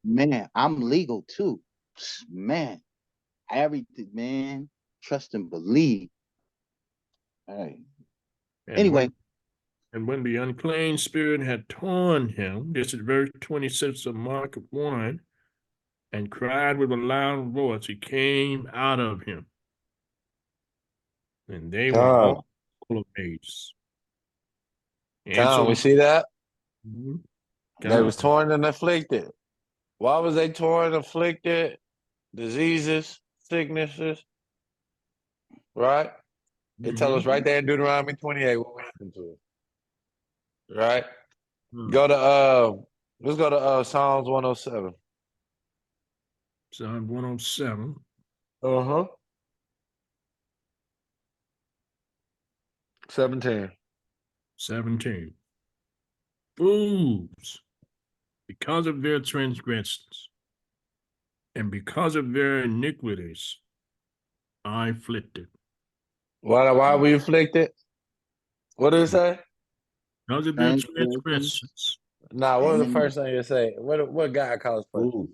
man, I'm legal too. Man, everything, man. Trust and believe. Hey. And Anyway, when the unclean spirit had torn him, this is verse 26 of Mark 1, and cried with a loud voice, he came out of him. And they were all amazed. And so We see that? Mhm. They was torn and afflicted. Why was they torn, afflicted? Diseases, sicknesses, right? It tells us right there in Deuteronomy 28 what happened to it. Right? Go to let's go to Psalms 107. Psalm 107. Uh-huh. 17. 17. Fools, because of their transgressions and because of their iniquities, I afflicted. Why we afflicted? What did it say? Because of their transgressions. Nah, what was the first thing you say? What God calls for?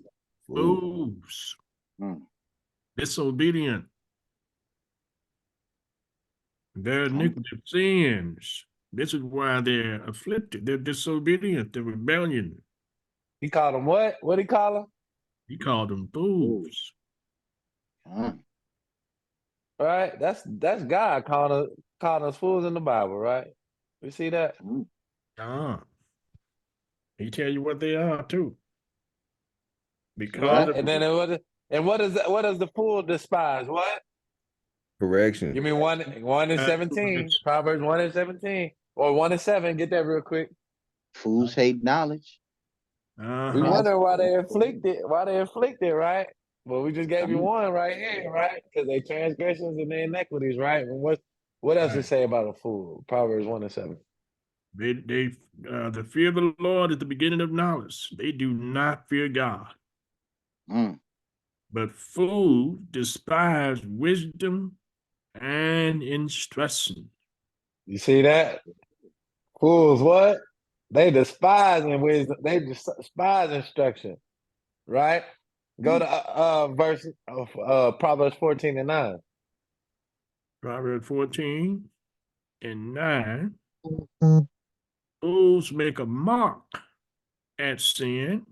Fools. Disobedient. Their iniquity sins. This is why they're afflicted. They're disobedient. They're rebellion. He called them what? What did he call them? He called them fools. Right? That's God calling us fools in the Bible, right? We see that? He tell you what they are too. Because right? And then what does the fool despise? What? Correction. Give me 1:17. Proverbs 1:17. Or 1:7. Get that real quick. Fools hate knowledge. We wonder why they afflicted. Why they afflicted, right? Well, we just gave you one right here, right? Because they transgressions and their inequities, right? And what else to say about a fool? Proverbs 1:7. The fear of the Lord is the beginning of knowledge. They do not fear God. But fools despise wisdom and instruction. You see that? Fools, what? They despise wisdom. They despise instruction, right? Go to verse of Proverbs 14:9. Proverbs 14:9. Fools make a mock at sin,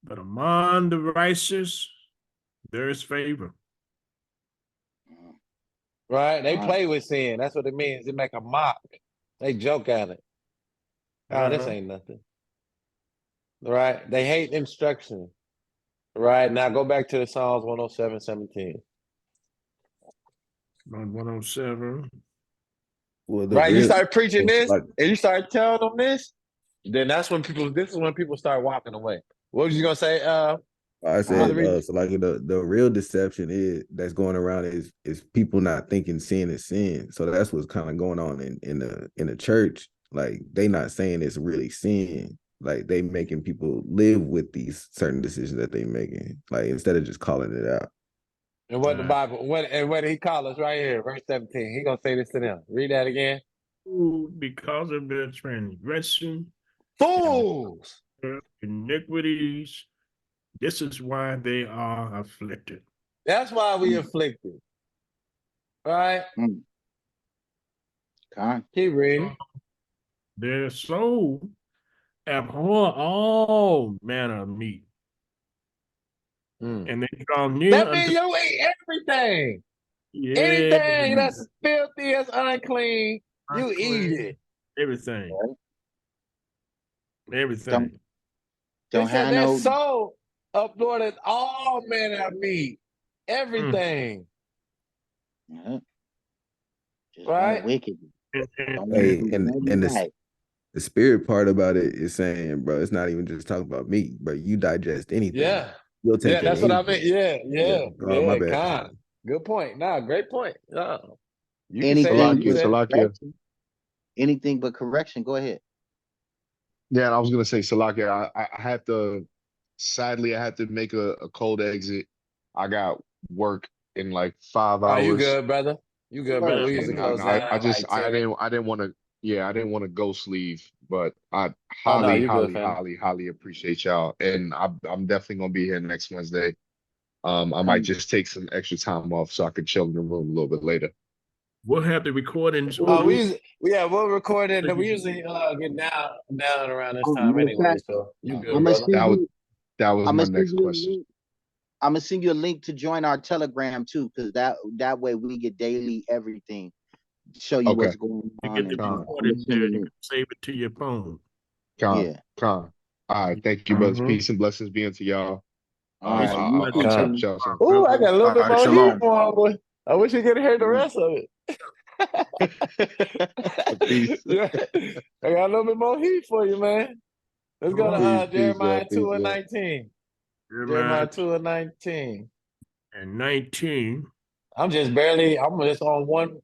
but among the righteous there is favor. Right? They play with sin. That's what it means. They make a mock. They joke at it. Oh, this ain't nothing. Right? They hate instruction. Right? Now go back to the Psalms 107:17. 107. Well, Right? You start preaching this like, and you start telling them this, then this is when people start walking away. What was you gonna say? I said, so like the real deception that's going around is people not thinking sin is sin. So that's what's kind of going on in the church. Like they not saying it's really sin. Like they making people live with these certain decisions that they making. Like instead of just calling it out. And what the Bible, what he call us right here, verse 17. He gonna say this to them. Read that again. Because of their transgression, fools, iniquities, This is why they are afflicted. That's why we afflicted. Right? Keep reading. Their soul abhor all manner of meat, and they draw near That unto means you eat everything. yeah, Anything that's filthy, that's unclean, you eat it. everything. Don't They said have that no soul uploaded all manner of meat, everything. just Right? want wicked. Don't Hey, want and the spirit part about it is saying, bro, it's not even just talking about meat, but you digest anything. Yeah. You'll take Yeah, in that's what I anything. meant. Yeah. Oh, my bad. Con. Good point. Nah, great point. You can say anything it. You but said it. correction. Anything but correction. Go ahead. Yeah, I was gonna say, Salakia, I have to. Sadly, I had to make a cold exit. I got work in like 5 Oh, you hours, good, brother. You good, brother. We usually and close I out just like 10. I didn't want to. Yeah, I didn't want to ghost leave, but I Oh, no, highly, you good, highly, fam. highly, highly appreciate y'all, and I'm definitely gonna be here next Wednesday. I might just take some extra time off so I can chill in the room a little bit later. We'll have the recordings. We'll record it. And we usually get down around this time anyway. So you good, I'm gonna brother. send That was my send next you a question. link. I'm gonna send you a link to join our Telegram too, because that way we get daily everything. Show you Okay. what's going You on. get the And recordings there. You can save it to your phone. Con. All right, thank you, brothers. Peace and blessings be unto y'all. All right, I'll chat with y'all soon. Ooh, I got a little bit more heat Shalom. for him, boy. I wish you could hear the rest of it. Peace. Yeah. I got a little bit more heat for you, man. Let's go to Jeremiah 2 and 19. Jeremiah 2 and 19. And 19. I'm just on one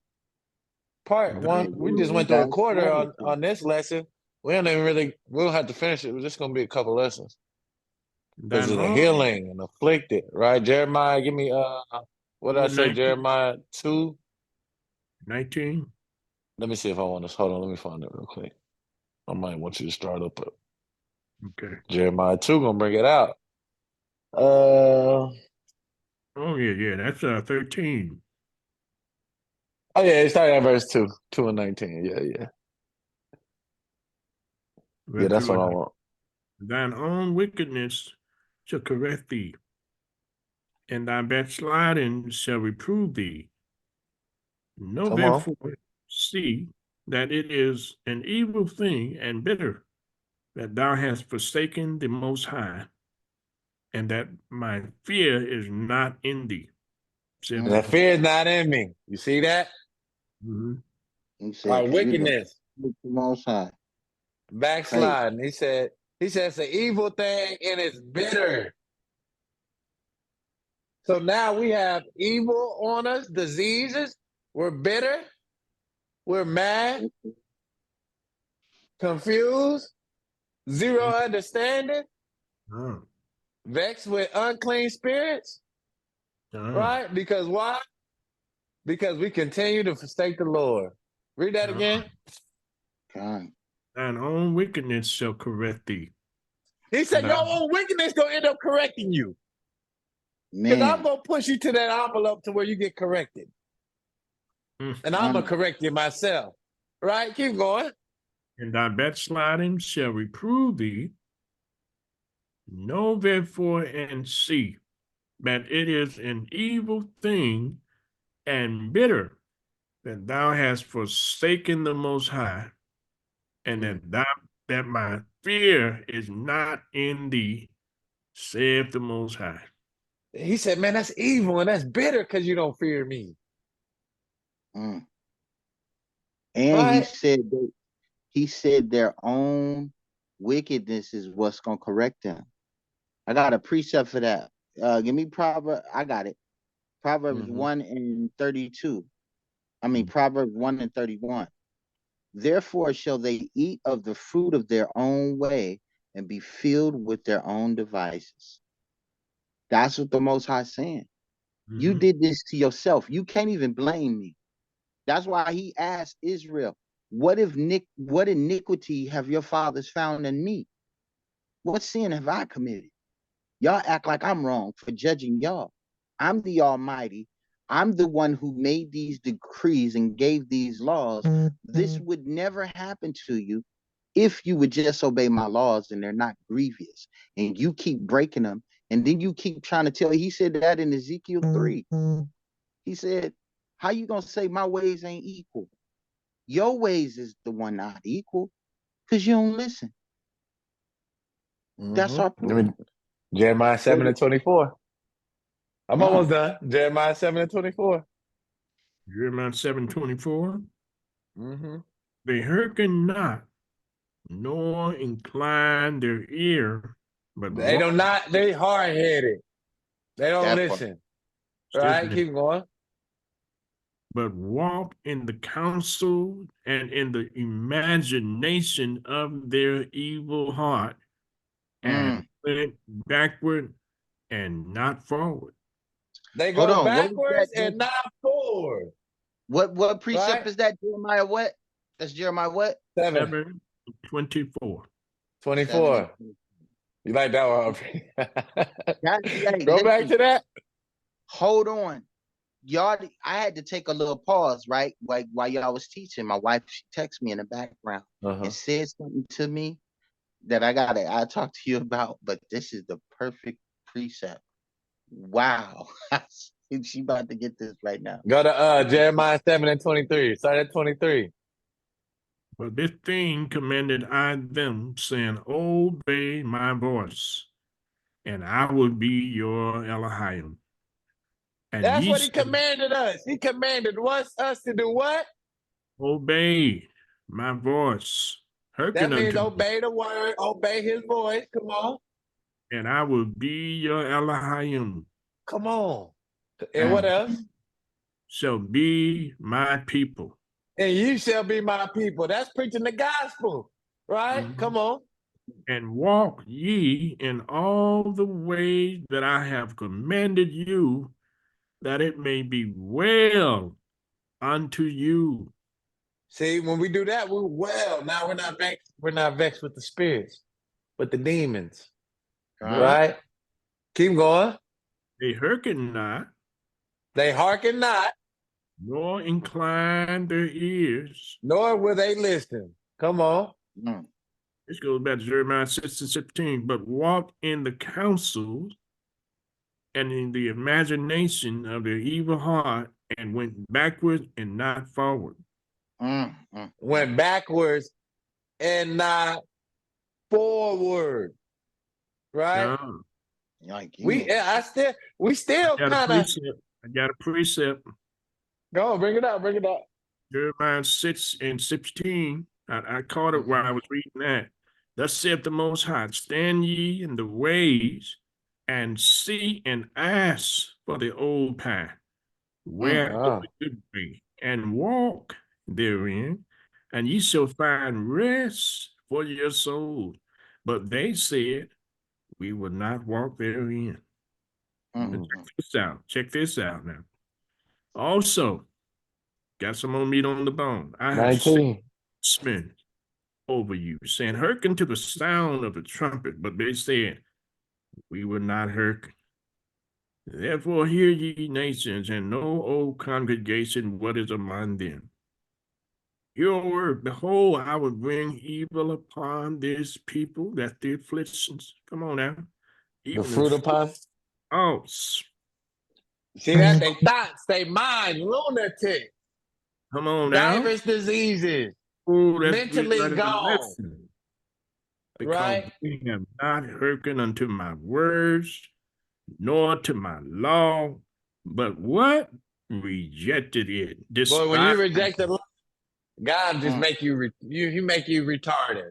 part. We just went through a quarter on this lesson. We don't have to finish it. We're just gonna be a couple lessons. Because of the healing and afflicted, right? Jeremiah, give me what did I say? 19. Jeremiah 2. 19. Let me see if I want to hold on, let me find it real quick. I might want you to start up Okay. Jeremiah 2, gonna bring it out. Oh yeah, that's 13. Oh yeah, it started at verse 2 and 19. Yeah. Yeah, that's what I want. Thine own wickedness shall correct thee, and thy backsliding shall reprove thee. Know Come on. therefore, see that it is an evil thing and bitter that thou hast forsaken the Most High, and that my fear is not in thee. That fear is not in me. You see that? Our wickedness. Most High. Backsliding. He said it's an evil thing and it's bitter. So now we have evil on us, diseases. We're bitter. We're mad, confused, zero understanding, vexed with unclean spirits. Right? Because why? Because we continue to forsake the Lord. Read that again. Thine own wickedness shall correct thee. He said your own wickedness gonna end up correcting you. Because I'm gonna push you to that envelope to where you get corrected. And I'm gonna correct you myself. Right? Keep going. And thy backsliding shall reprove thee. Know therefore and see that it is an evil thing and bitter that thou hast forsaken the Most High, and that my fear is not in thee, saith the Most High. He said, man, that's evil and that's bitter because you don't fear me. And right? he said their own wickedness is what's gonna correct them. I got a precept for that. Give me Proverbs. I got it. Proverbs 1 and 32. I mean Proverbs 1 and 31. Therefore shall they eat of the fruit of their own way and be filled with their own devices. That's what the Most High is saying. You did this to yourself. You can't even blame me. That's why he asked Israel, what iniquity have your fathers found in me? What sin have I committed? Y'all act like I'm wrong for judging y'all. I'm the Almighty. I'm the one who made these decrees and gave these laws. This would never happen to you if you would just obey my laws and they're not grievous. And you keep breaking them. And then you keep trying to tell, he said that in Ezekiel 3. He said, how you going to say my ways ain't equal? Your ways is the one not equal because you don't listen. That's our problem. Jeremiah 7 and 24. I'm Huh. almost done. Jeremiah 7 and 24. Jeremiah 7:24. Mm-hmm. They hearken not, nor incline their ear, but They walk. don't not, they hard-headed. They don't That part. listen. Right? Keep going. But walk in the counsel and in the imagination of their evil heart, and went backward and not forward. They Hold go on. What was backwards that? and not forward. What precept Right? is that? Jeremiah what? That's Jeremiah what? 7:24. 24. You like that one? Hey, Go back listen, to that. hold on. Y'all, I had to take a little pause, right? Like while y'all was teaching, my wife, she texted me in the background and said something to me that I'll talk to you about, but this is the perfect precept. Wow. She about to get this right now. Go to Jeremiah 7 and 23. Start at 23. But this thing commanded I them, saying, obey my voice, and I will be your Elohim. And That's ye what he shall commanded us. He commanded us to do what? obey my voice. That Hearken means unto me, obey the word, obey his voice. Come on. and I will be your Elohim. Come on. And what else? Shall be my people. And you shall be my people. That's preaching the gospel. Right? Come on. And walk ye in all the ways that I have commanded you, that it may be well unto you. See, when we do that, we're well. Now we're not vexed. We're not vexed with the spirits, with the demons. Right? Keep going. They hearken not, They hearken not, nor incline their ears. nor will they listen. Come on. This goes back to Jeremiah 6 and 17. But walk in the counsels and in the imagination of their evil heart, and went backward and not forward. Went backwards and not forward. Right? We still kind of I got a precept. go on, bring it up, bring it up. Jeremiah 6 and 16. I caught it while I was reading that. Thus saith the Most High, stand ye in the ways and see and ask for the old path, where is the good way, and walk therein, and ye shall find rest for your souls. But they said, we will not walk therein. Check this out. Check this out now. Also, got some more meat on the bone. I have 19. spent over you, saying, hearken to the sound of the trumpet. But they said, we will not hearken. Therefore hear ye nations, and know, O congregation, what is among them. Your word, behold, I will bring evil upon this people, that the afflictions. Come on now. The fruit upon. Oh, see that? They thoughts, they mind, lunatic. Come on now. Diverse diseases. Oh, mentally gone. Because right? we have not hearkened unto my words, nor to my law, but what? Rejected it. But when you reject the law, God just make you, he make you retarded.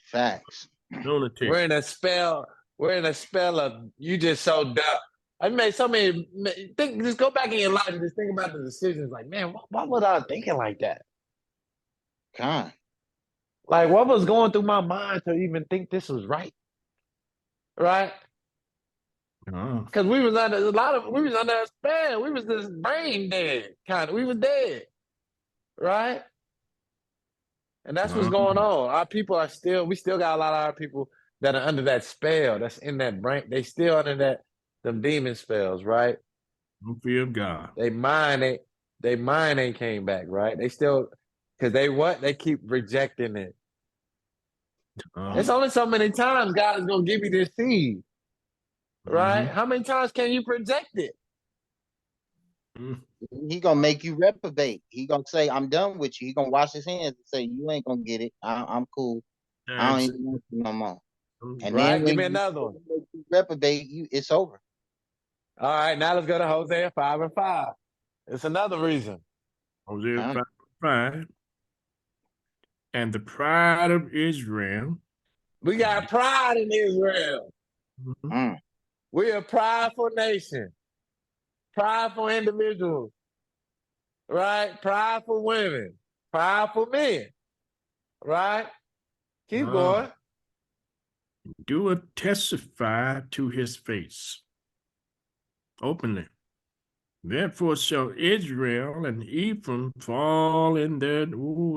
Facts. Lunatic. We're in a spell of you just so dumb. I made so many. Just go back in your life and just think about the decisions. Like, man, why was I thinking like that? God. Like, what was going through my mind to even think this was right? Right? Because we was under a spell. We was just brain dead, kind of. We was dead, right? And that's what's going on. Our people we still got a lot of our people that are under that spell, that's in that brain. They still under that them demon spells, right? No fear of God. They mind ain't came back, right? They still because they keep rejecting it. It's only so many times God is gonna give you this seed, right? How many times can you project it? He gonna make you reprobate. He gonna say, "I'm done with you." He gonna wash his hands and say, "You ain't gonna get it. I'm cool. I don't even want you no more." And Right? then Give when me you another one. reprobate, it's over. All right, now let's go to Hosea 5:5. It's another reason. Hosea 5:5. And the pride of Israel. We got pride in Israel. We're a prideful nation, prideful individuals, right? Prideful women, prideful men, right? Keep going. Do testify to his face openly. Therefore shall Israel and Ephraim fall in their,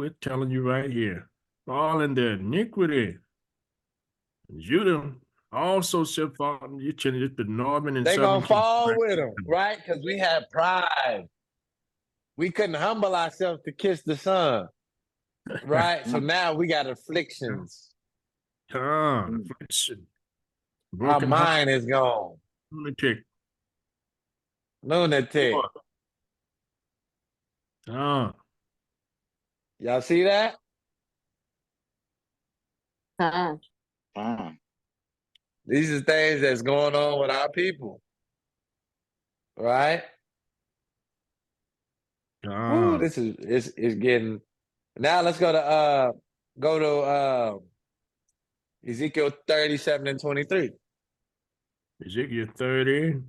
it's telling you right here, fall in their iniquity. Judah also shall fall, the northern and They're southern going to fall kingdom. with them, right? Because we had pride. We couldn't humble ourselves to kiss the sun, right? So now we got afflictions. Affliction. Our Broken mind is gone. lunatic. Y'all see that? These are things that's going on with our people, right? Ooh, this is getting. Now let's go to Ezekiel 37:23. Ezekiel 30.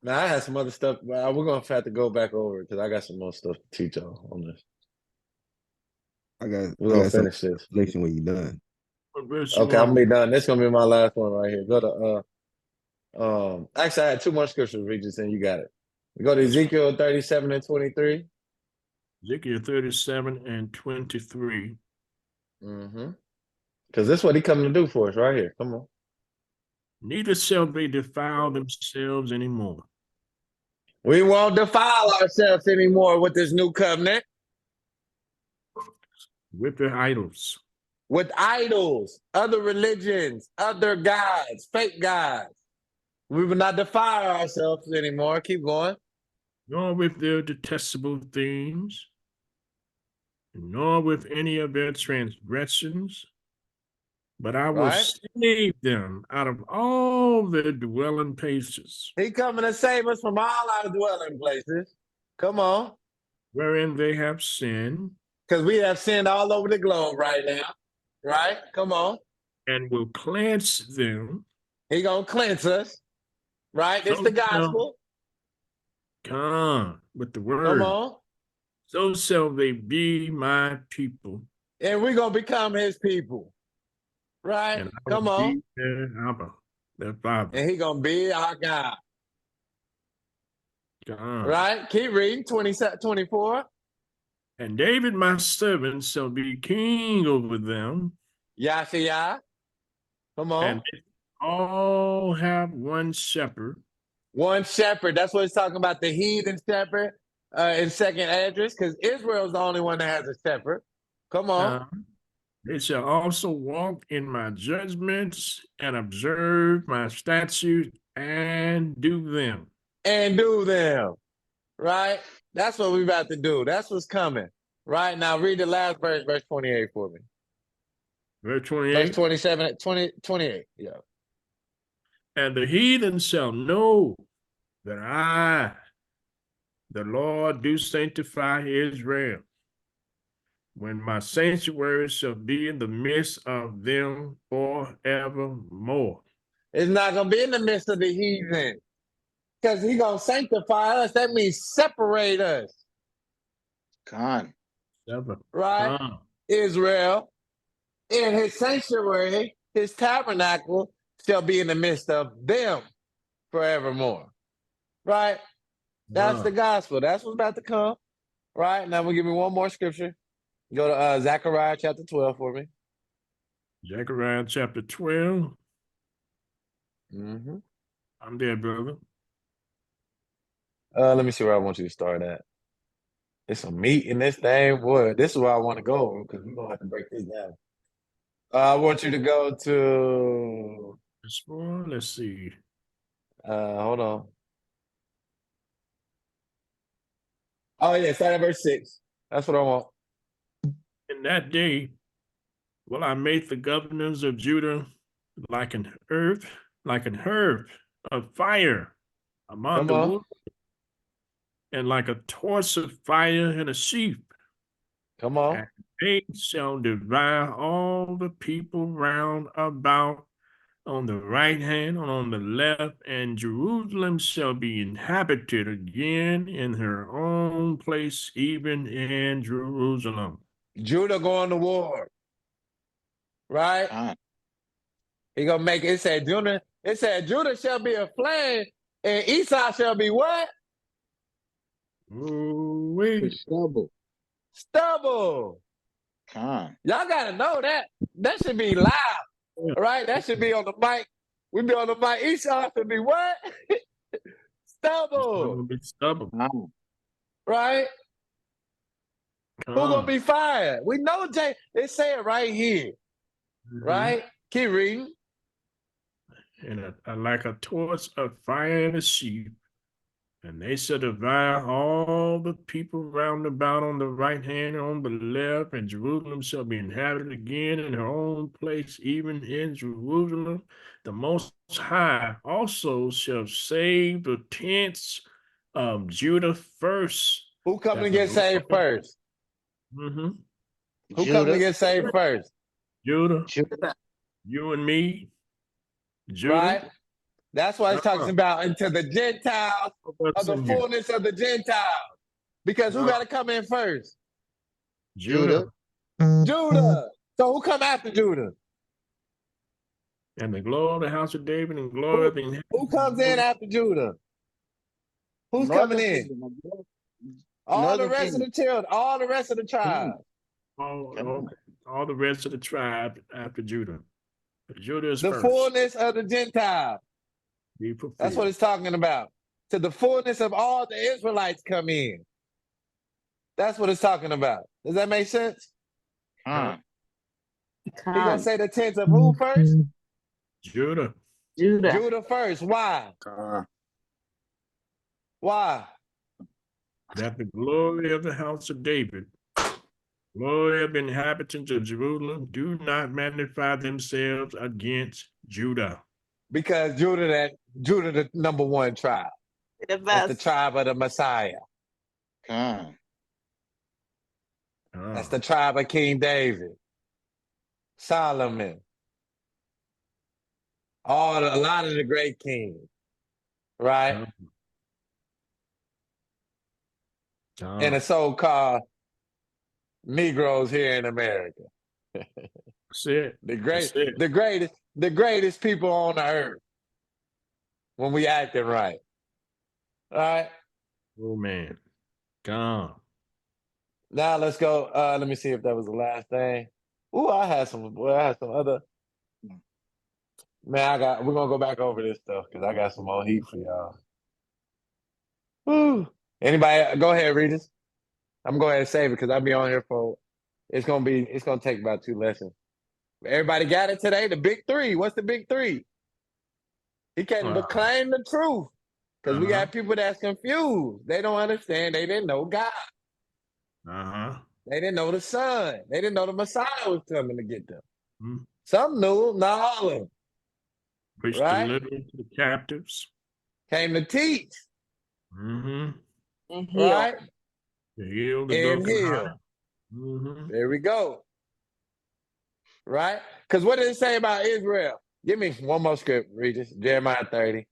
Now I had some other stuff, but we're gonna have to go back over it because I got some more stuff to teach y'all on this. We're gonna finish this. When you're done. Okay, I'm gonna be done. This is gonna be my last one right here. Go to actually I had two more scriptures, Regis, and you got it. We go to Ezekiel 37:23. Ezekiel 37:23. Because this is what he coming to do for us right here. Come on. Neither shall they defile themselves anymore. We won't defile ourselves anymore with this new covenant. With their idols. With idols, other religions, other gods, fake gods. We will not defile ourselves anymore. Keep going. Nor with their detestable things, nor with any of their transgressions, but I will save them out of all their dwelling places. He coming to save us from all our dwelling places. Come on. Wherein they have sinned. Because we have sinned all over the globe right now. Right? Come on. And will cleanse them. He gonna cleanse us. Right? It's the gospel. Come with the word. Come on. So shall they be my people. And we're gonna become his people. Right? And Come on. Their Abba, their Father. And he gonna be our God. Right? Keep reading. 24. And David, my servant, shall be king over them. Yahshua. Come on. And they all have one shepherd. One shepherd. That's what it's talking about. The heathen shepherd in second address, because Israel's the only one that has a shepherd. Come on. They shall also walk in my judgments and observe my statutes and do them. And do them. Right? That's what we're about to do. That's what's coming. Right? Now read the last verse, verse 28 for me. Verse 28? Verse 27, 28. Yeah. And the heathen shall know that I, the Lord, do sanctify Israel, when my sanctuary shall be in the midst of them forevermore. It's not going to be in the midst of the heathen. Because he's going to sanctify us. That means separate us. God. Right? Israel, in his sanctuary, his tabernacle shall be in the midst of them forevermore. Right? That's the gospel. That's what's about to come. Right? Now, we'll give me one more scripture. Go to Zechariah chapter 12 for me. Zechariah chapter 12. Mm-hmm. I'm there, brother. Let me see where I want you to start at. It's some meat in this thing, boy. This is where I want to go because we're gonna have to break this down. I want you to go to. Let's see. Hold on. Oh yeah, start at verse 6. That's what I want. In that day will I make the governors of Judah like an herb of fire among Come the on, wood, and like a torch of fire in a sheaf. come on. And they shall devour all the people round about on the right hand and on the left, and Jerusalem shall be inhabited again in her own place, even in Jerusalem. Judah going to war, right? Con. He gonna make it. Said Judah. It said Judah shall be a flame, and Esau shall be what? Ooh-wee. Stubble. Stubble. Con. Y'all gotta know that. That should be loud, Yeah. right? That should be on the mic. We be on the mic. Esau should be what? Stubble, Be stubborn. Con. right? Who gonna Come. be fired? We know Jay. They say it right here, Mhm. right? Keep reading. And like a torch of fire in a sheaf, and they shall devour all the people round about on the right hand and on the left, and Jerusalem shall be inhabited again in her own place, even in Jerusalem. The Most High also shall save the tents of Judah first. Who coming to get saved first? Mm-hmm. Who coming to Judah. get saved first? Judah, Judah. you and me, Judah. Right? That's why it's talking Uh-huh. about into the Gentiles of the fullness of the Gentiles. Because who got to come in first? Judah. Judah. So who come after Judah? And the glory of the house of David and glory of the Who comes in after Judah? Who's coming Northern in? Kingdom. All the Northern rest of the children, all the rest of the tribes. all the rest of the tribe after Judah. Judah is The first. fullness of the Gentiles. Be fulfilled. That's what it's talking about. To the fullness of all the Israelites come in. That's what it's talking about. Does that make sense? Con. He gonna say the tenth of who first? Judah. Judah. Judah first. Why? Con. Why? That the glory of the house of David, glory of the inhabitants of Jerusalem, do not magnify themselves against Judah. Because Judah, the number one tribe. The That's the best. tribe of the Messiah. Con. That's the tribe of King David, Solomon, a lot of the great kings, right? And the so-called Negroes here in America. That's it. The greatest people on the earth when we acting right. All right. Oh man. Gone. Now let's go. Let me see if that was the last thing. Ooh, I had some other. Man, we're gonna go back over this stuff because I got some more heat for y'all. Woo. Anybody go ahead, Regis. I'm gonna go ahead and save it because I'll be on here for it's gonna take about 2 lessons. Everybody got it today? The big three. What's the big three? He can't proclaim the truth. Because we got people that's confused. They don't understand. They didn't know God. They didn't know the Son. They didn't know the Messiah was coming to get them. Some knew, not all of them. Preach right? deliverance to the captives. Came to teach. And heal. Right? To heal the And broken heal. heart. There we go. Right? Because what did it say about Israel? Give me one more script, Regis. Jeremiah 30.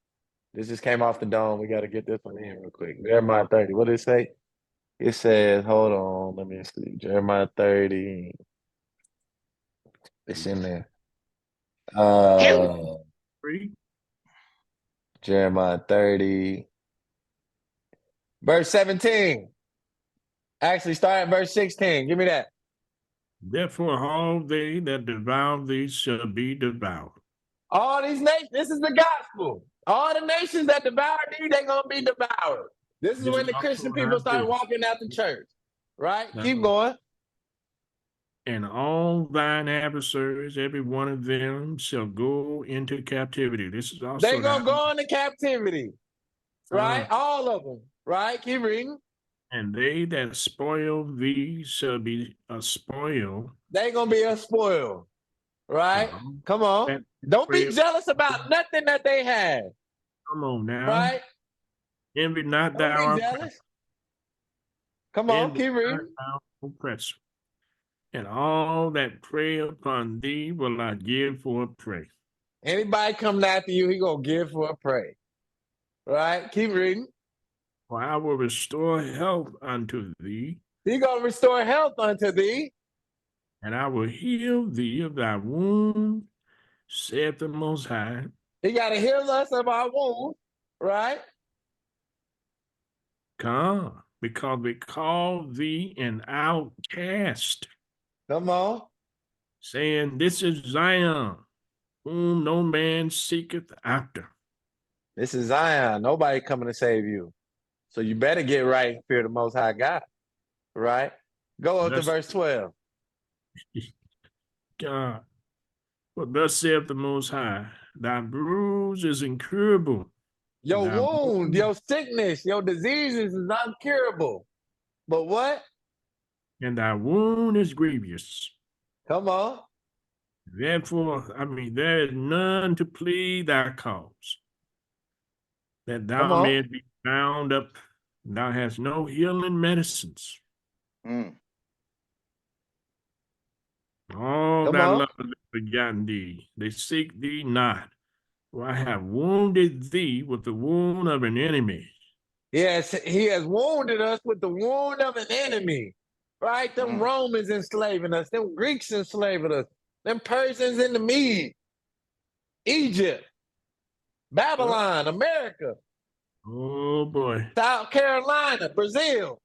This just came off the dome. We got to get this one in real quick. Jeremiah 30. What did it say? It says, hold on, let me see. Jeremiah 30. It's in there. Jeremiah 30. Verse 17. Actually, start at verse 16. Give me that. Therefore, all they that devour thee shall be devoured. All these nations, this is the gospel. All the nations that devour thee, they're going to be devoured. This is This when is the Christian also people not start this. walking out the church, right? Now, Keep going. and all thine adversaries, every one of them, shall go into captivity. This is also They going to not. go into captivity, right? All of them, right? Keep reading. And they that spoil thee shall be a spoil. They going to be a spoil, right? And Come on. that Don't be prey- jealous about nothing that they have, Come on now. right? Envy not Don't thou be our jealous. Come on, envy keep not reading. our oppressor. And all that prey upon thee will I give for a prey. Anybody coming after you, he going to give for a prey, right? Keep reading. For I will restore health unto thee, He going to restore health unto thee. and I will heal thee of thy wound, saith the Most High. He got to heal us of our wounds, right? Come, because we call thee an outcast, Come on. saying, This is Zion, whom no man seeketh after. This is Zion. Nobody coming to save you. So you better get right and fear the Most High God, right? Go up to Thus- verse 12. God, for thus saith the Most High, thy bruise is incurable. Your Thy wound, wound- your sickness, your diseases is uncurable. But what? and thy wound is grievous. Come on. Therefore, there is none to plead thy cause, that Come thou on. mayest be bound up. Thou hast no healing medicines. Mm. All Come thy on. lovers have forgotten thee. They seek thee not. For I have wounded thee with the wound of an enemy. Yes, he has wounded us with the wound of an enemy, right? Them Romans enslaving us, them Greeks enslaving us, them Persians in the Mede, Egypt, Babylon, America, Oh boy. South Carolina, Brazil,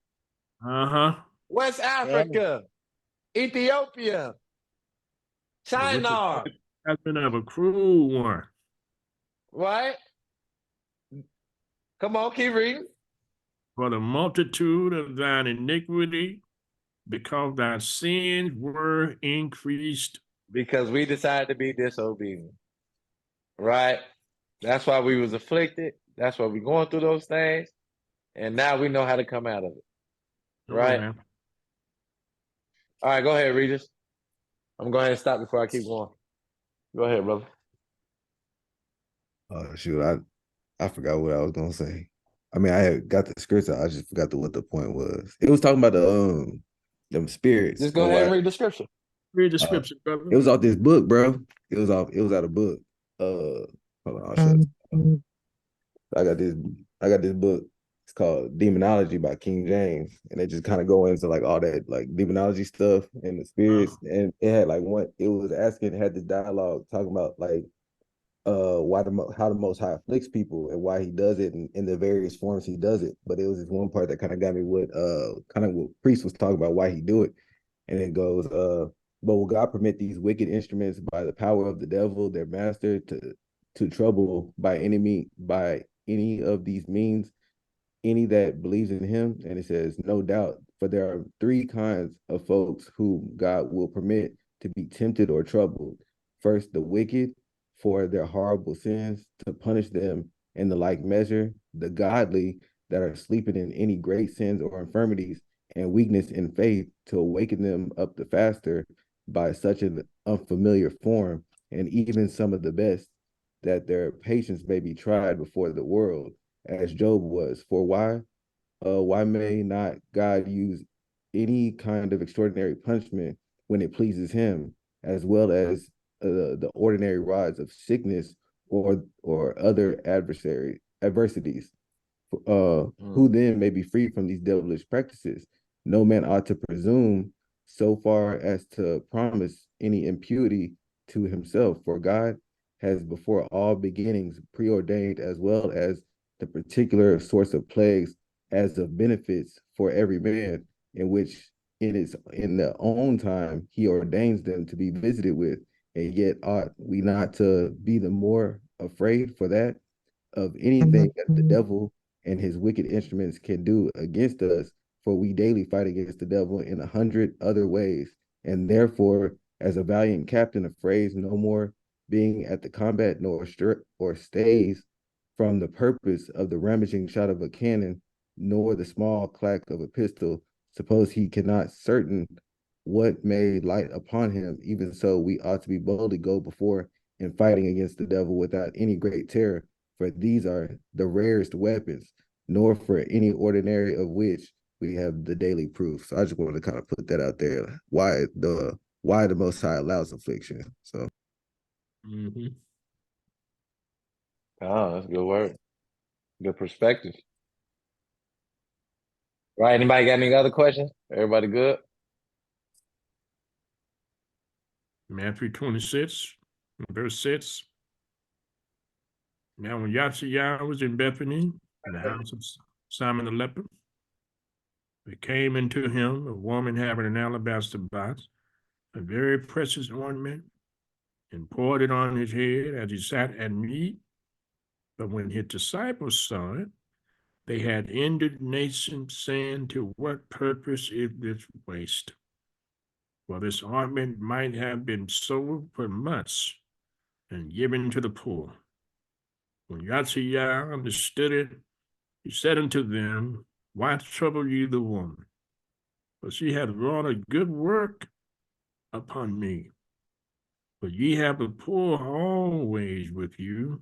Uh-huh. West Africa, Ethiopia, With the China, husband of a cruel one. right? Come on, keep reading. For the multitude of thine iniquity, because thy sins were increased. Because we decided to be disobedient, right? That's why we was afflicted. That's why we're going through those things. And now we know how to come out of it, right? Now. All right, go ahead, Regis. I'm going to stop before I keep going. Go ahead, brother. Oh shoot, I forgot what I was gonna say. I mean, I had got the script, I just forgot what the point was. It was talking about the them spirits. Just go ahead and read the scripture. Read the scripture, brother. It was off this book, bro. It was out a book. Hold on, I'll show you. I got this book. It's called Demonology by King James, and they just kind of go into like all that like demonology stuff and the spirits. And it had like had this dialogue talking about like how the Most High afflicts people and why he does it and in the various forms he does it. But it was this one part that kind of got me with kind of what Priest was talking about why he do it, and it goes but will God permit these wicked instruments by the power of the devil, their master, to trouble by any of these means any that believes in him? And it says, no doubt, for there are three kinds of folks whom God will permit to be tempted or troubled. First, the wicked for their horrible sins, to punish them in the like measure, the godly that are sleeping in any great sins or infirmities and weakness in faith, to awaken them up the faster by such an unfamiliar form, and even some of the best, that their patience may be tried before the world, as Job was. For why may not God use any kind of extraordinary punishment when it pleases him, as well as the ordinary rods of sickness or other adversities? Who then may be free from these devilish practices? No man ought to presume so far as to promise any impunity to himself, for God has before all beginnings preordained, as well as the particular source of plagues as of benefits for every man, in which in their own time he ordains them to be visited with, and yet ought we not to be the more afraid for that of anything that the devil and his wicked instruments can do against us, for we daily fight against the devil in 100 other ways, and therefore, as a valiant captain afrays no more, being at the combat nor or stays from the purpose of the ramaging shot of a cannon, nor the small clack of a pistol, suppose he cannot certain what may light upon him. Even so, we ought to be boldly go before in fighting against the devil without any great terror, for these are the rarest weapons, nor for any ordinary of which we have the daily proof. So I just wanted to kind of put that out there. Why the Most High allows affliction. So Oh, that's good word. Good perspective. Right. Anybody got any other questions? Everybody good? Matthew 26, verse 6. Now when Yahshua was in Bethany, in the house of Simon the leper, there came into him a woman having an alabaster box, a very precious ointment, and poured it on his head as he sat at meat. But when his disciples saw it, they had indignation, saying, to what purpose is this waste? For this ointment might have been sold for much and given to the poor. When Yahshua understood it, he said unto them, why trouble ye the woman? For she hath wrought a good work upon me. For ye have the poor always with you,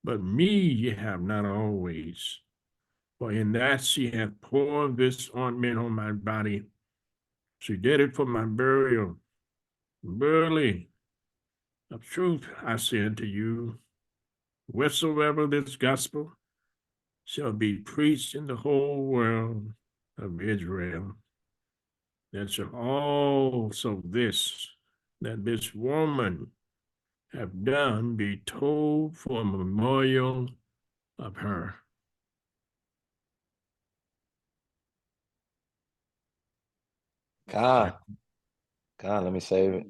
but me ye have not always. For in that she hath poured this ointment on my body, she did it for my burial. Verily, of truth I say unto you, wheresoever this gospel shall be preached in the whole world of Israel, that shall also that this woman have done be told for a memorial of her. God, let me save it.